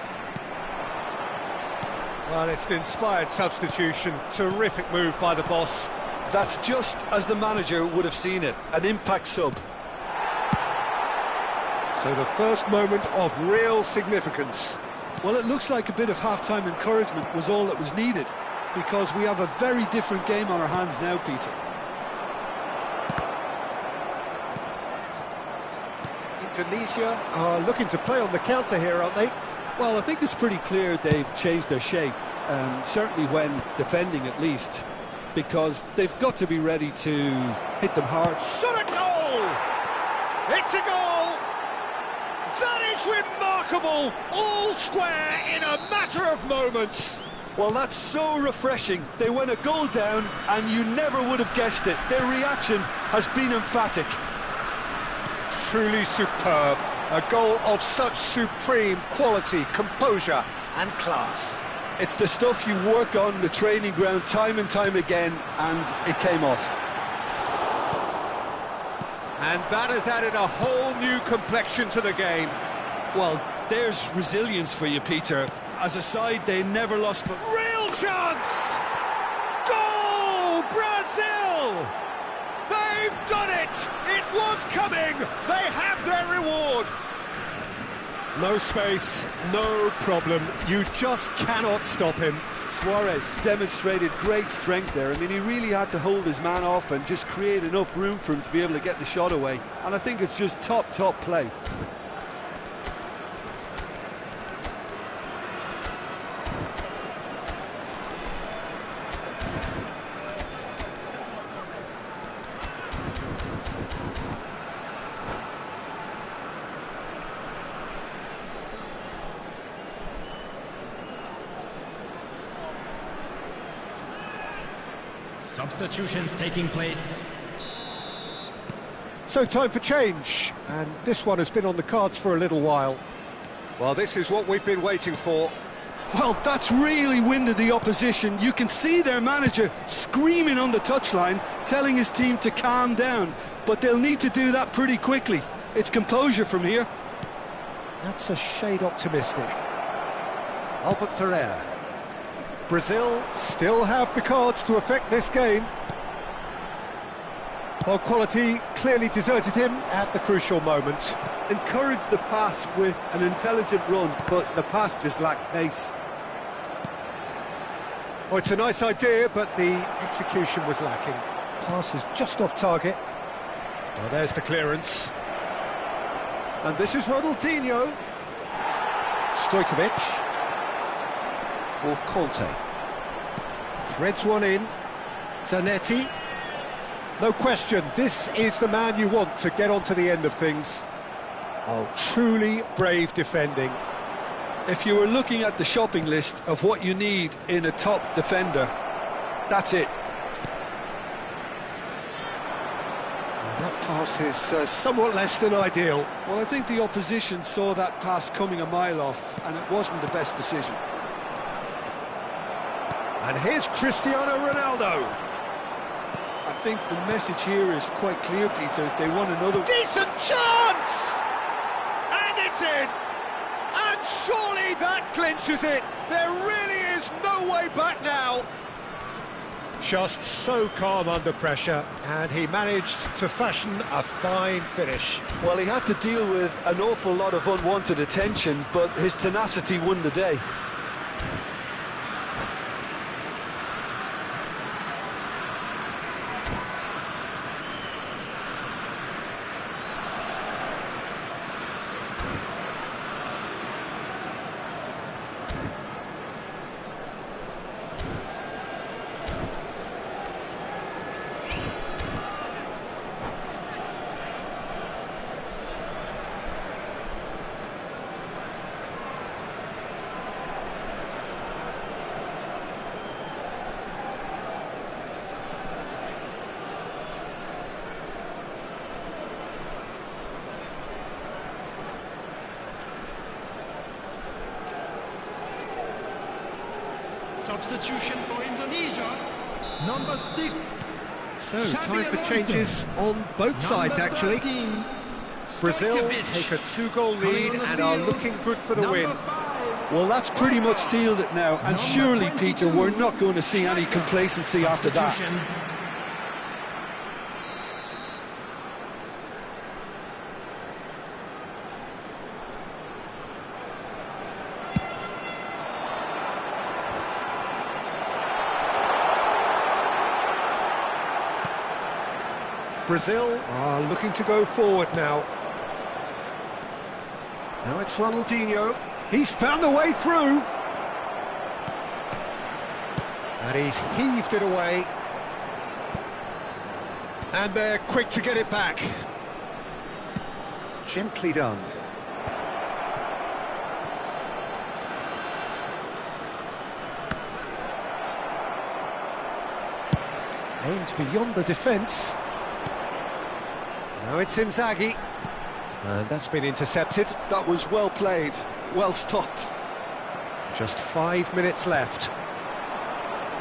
Well, it's an inspired substitution. Terrific move by the boss. That's just as the manager would have seen it, an impact sub. So the first moment of real significance. Well, it looks like a bit of half-time encouragement was all that was needed, because we have a very different game on our hands now, Peter. Indonesia are looking to play on the counter here, aren't they? Well, I think it's pretty clear they've changed their shape, certainly when defending at least, because they've got to be ready to hit them hard. Shot at goal! It's a goal! That is remarkable! All square in a matter of moments. Well, that's so refreshing. They went a goal down, and you never would have guessed it. Their reaction has been emphatic. Truly superb. A goal of such supreme quality, composure and class. It's the stuff you work on the training ground time and time again, and it came off. And that has added a whole new complexion to the game. Well, there's resilience for you, Peter. As a side, they never lost... Real chance! Goal! Brazil! They've done it! It was coming! They have their reward! No space, no problem. You just cannot stop him. Suarez demonstrated great strength there. I mean, he really had to hold his man off and just create enough room for him to be able to get the shot away. And I think it's just top play. Substitutions taking place. So time for change, and this one has been on the cards for a little while. Well, this is what we've been waiting for. Well, that's really winded the opposition. You can see their manager screaming on the touchline, telling his team to calm down. But they'll need to do that pretty quickly. It's composure from here. That's a shade optimistic. Albert Ferrer. Brazil still have the cards to affect this game. Well, quality clearly deserted him at the crucial moment. Encouraged the pass with an intelligent run, but the pass just lacked pace. Oh, it's a nice idea, but the execution was lacking. Pass is just off target. Oh, there's the clearance. And this is Ronaldinho. Stojkovic. For Conte. Threads one in. Zanetti. No question, this is the man you want to get onto the end of things. Oh, truly brave defending. If you were looking at the shopping list of what you need in a top defender, that's it. That pass is somewhat less than ideal. Well, I think the opposition saw that pass coming a mile off, and it wasn't the best decision. And here's Cristiano Ronaldo. I think the message here is quite clear, Peter. They want another... Decent chance! And it's in! And surely that clinches it! There really is no way back now! Just so calm under pressure, and he managed to fashion a fine finish. Well, he had to deal with an awful lot of unwanted attention, but his tenacity won the day. Substitution for Indonesia, number 6. So, time for changes on both sides, actually. 13, Brazil Stojkovic. take a 2-goal lead and are looking good for the win. Well, that's pretty much sealed it now, and surely, Peter, we're not going to see any complacency after that. Brazil are looking to go forward now. Now it's Ronaldinho. He's found a way through. And he's heaved it away. And they're quick to get it back. Gently done. Aimed beyond the defence. Now it's Inzaghi. And that's been intercepted. That was well played, well stopped. Just 5 minutes left.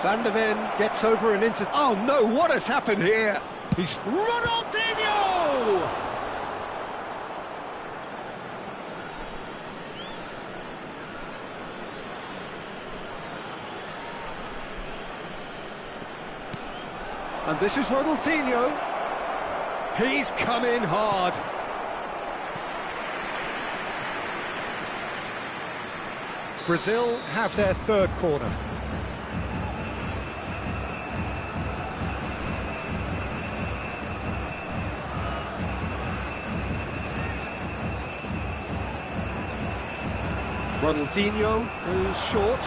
Van der Ven gets over and into... Oh no, what has happened here? He's Ronaldinho! And this is Ronaldinho. He's come in hard. Brazil have their third corner. Ronaldinho goes short.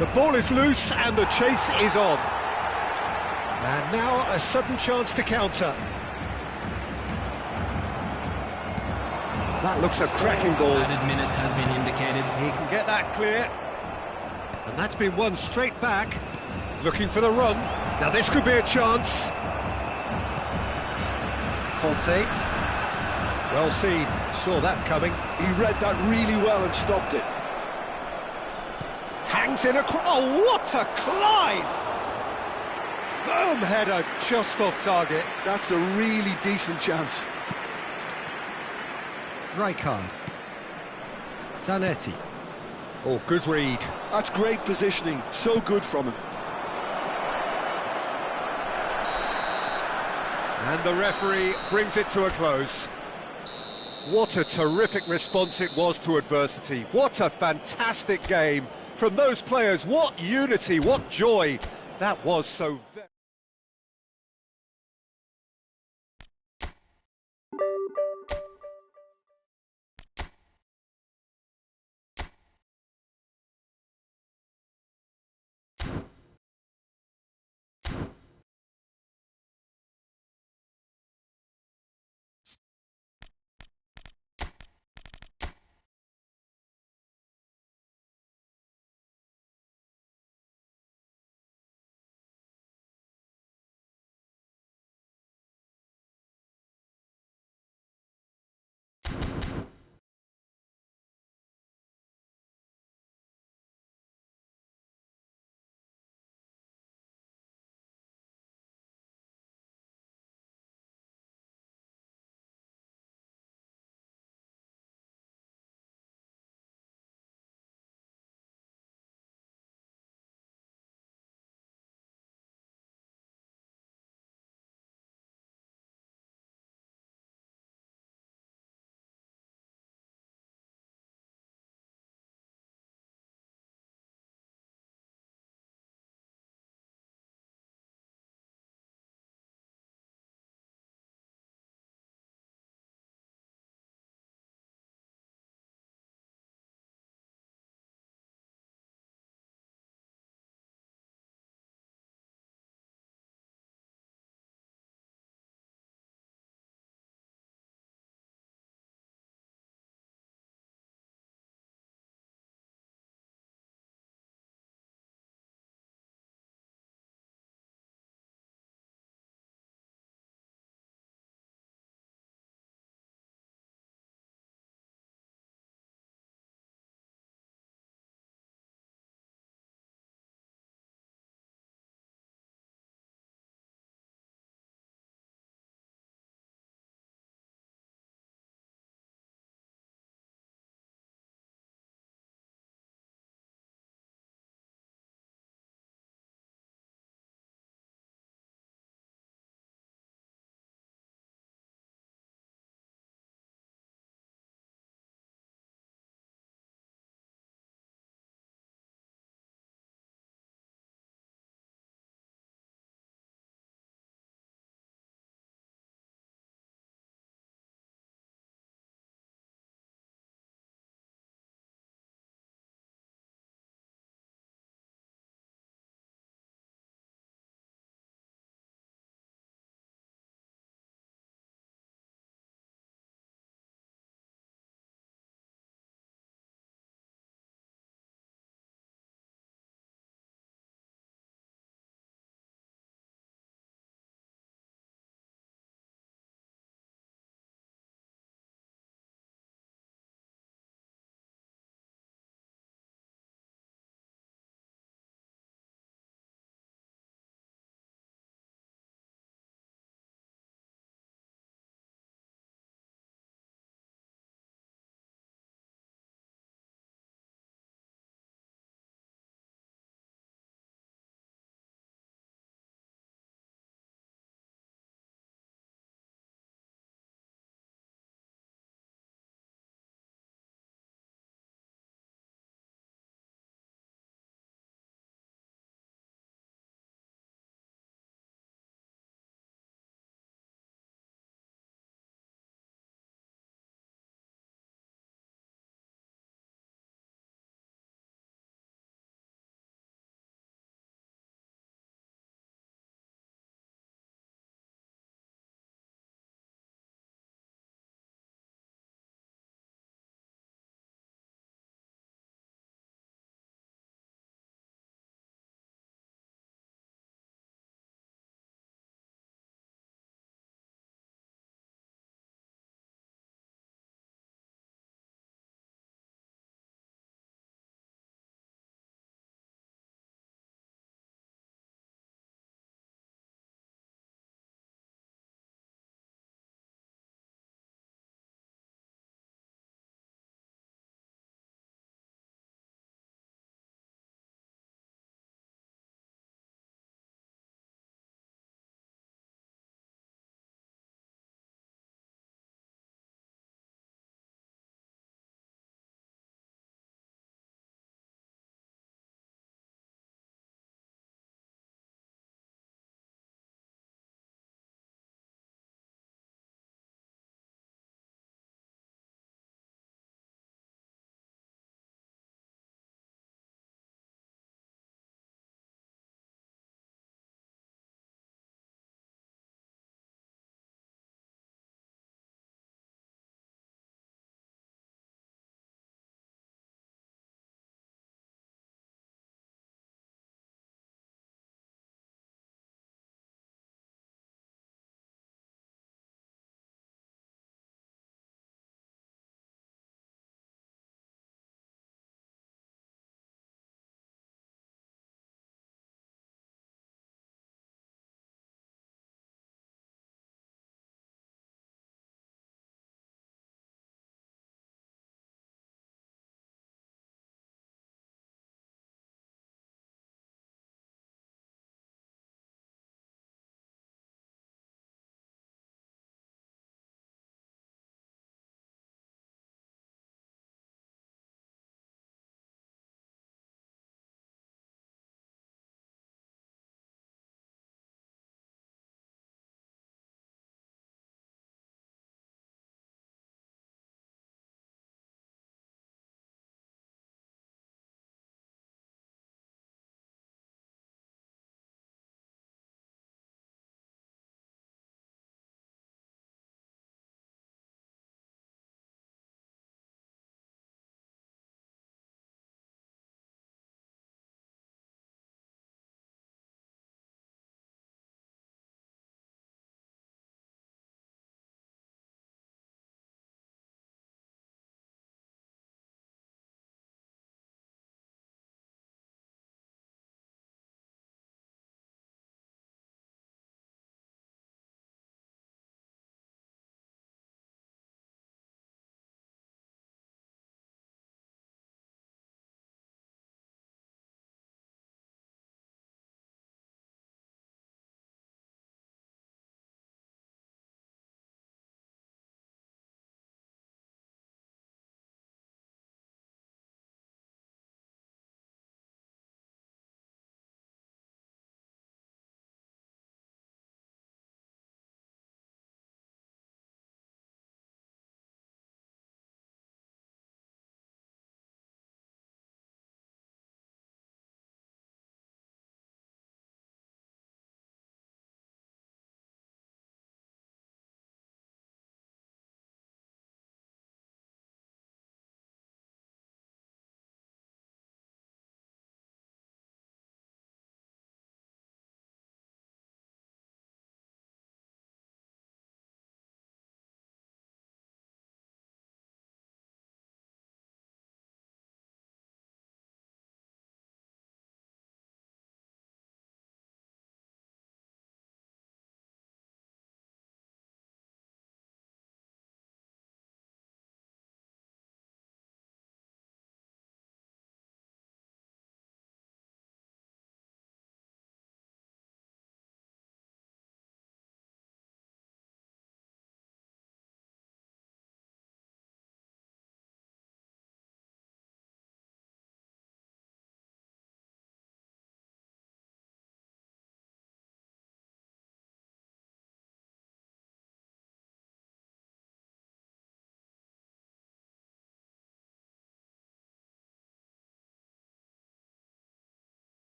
The ball is loose and the chase is on. And now a sudden chance to counter. That looks a cracking ball. Added minute has been indicated. He can get that clear. And that's been won straight back. Looking for the run. Now this could be a chance. Conte. Well seen, saw that coming. He read that really well and stopped it. Hangs in oh, what a climb! Firm header, just off target. That's a really decent chance. Rijkaard. Zanetti. Oh, good read. That's great positioning, so good from him. And the referee brings it to a close. What a terrific response it was to adversity. What a fantastic game from those players. What unity, what joy. That was so very...